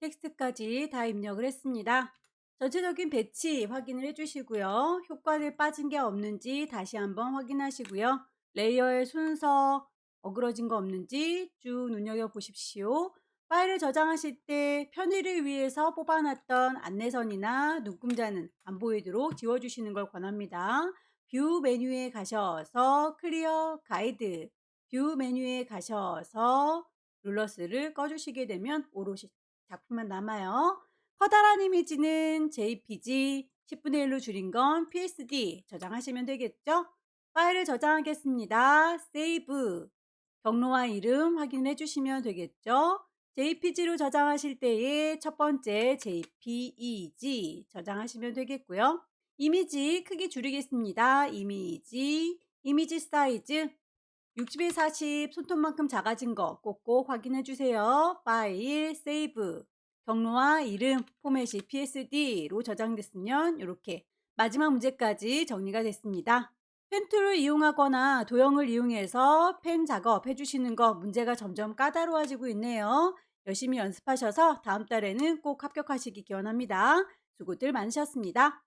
텍스트까지 다 입력을 했습니다. 전체적인 배치 확인을 해주시고요. 효과를 빠진 게 없는지 다시 한번 확인하시고요. 레이어의 순서 어그러진 거 없는지 쭉 눈여겨보십시오. 파일을 저장하실 때 편의를 위해서 뽑아놨던 안내선이나 눈금자는 안 보이도록 지워주시는 걸 권합니다. 뷰 메뉴에 가셔서 클리어 가이드, 뷰 메뉴에 가셔서 룰러스를 꺼주시게 되면 오롯이 작품만 남아요. 커다란 이미지는 JPG, 10분의 1로 줄인 건 PSD 저장하시면 되겠죠? 파일을 저장하겠습니다. 세이브, 경로와 이름 확인해 주시면 되겠죠? JPG로 저장하실 때에 첫 번째 JPEG 저장하시면 되겠고요. 이미지 크기 줄이겠습니다. 이미지 사이즈 60에 40 손톱만큼 작아진 거 꼭꼭 확인해 주세요. 파일, 세이브, 경로와 이름, 포맷이 PSD로 저장됐으면 이렇게 마지막 문제까지 정리가 됐습니다. 펜 툴을 이용하거나 도형을 이용해서 펜 작업 해주시는 거 문제가 점점 까다로워지고 있네요. 열심히 연습하셔서 다음 달에는 꼭 합격하시기 기원합니다. 수고들 많으셨습니다.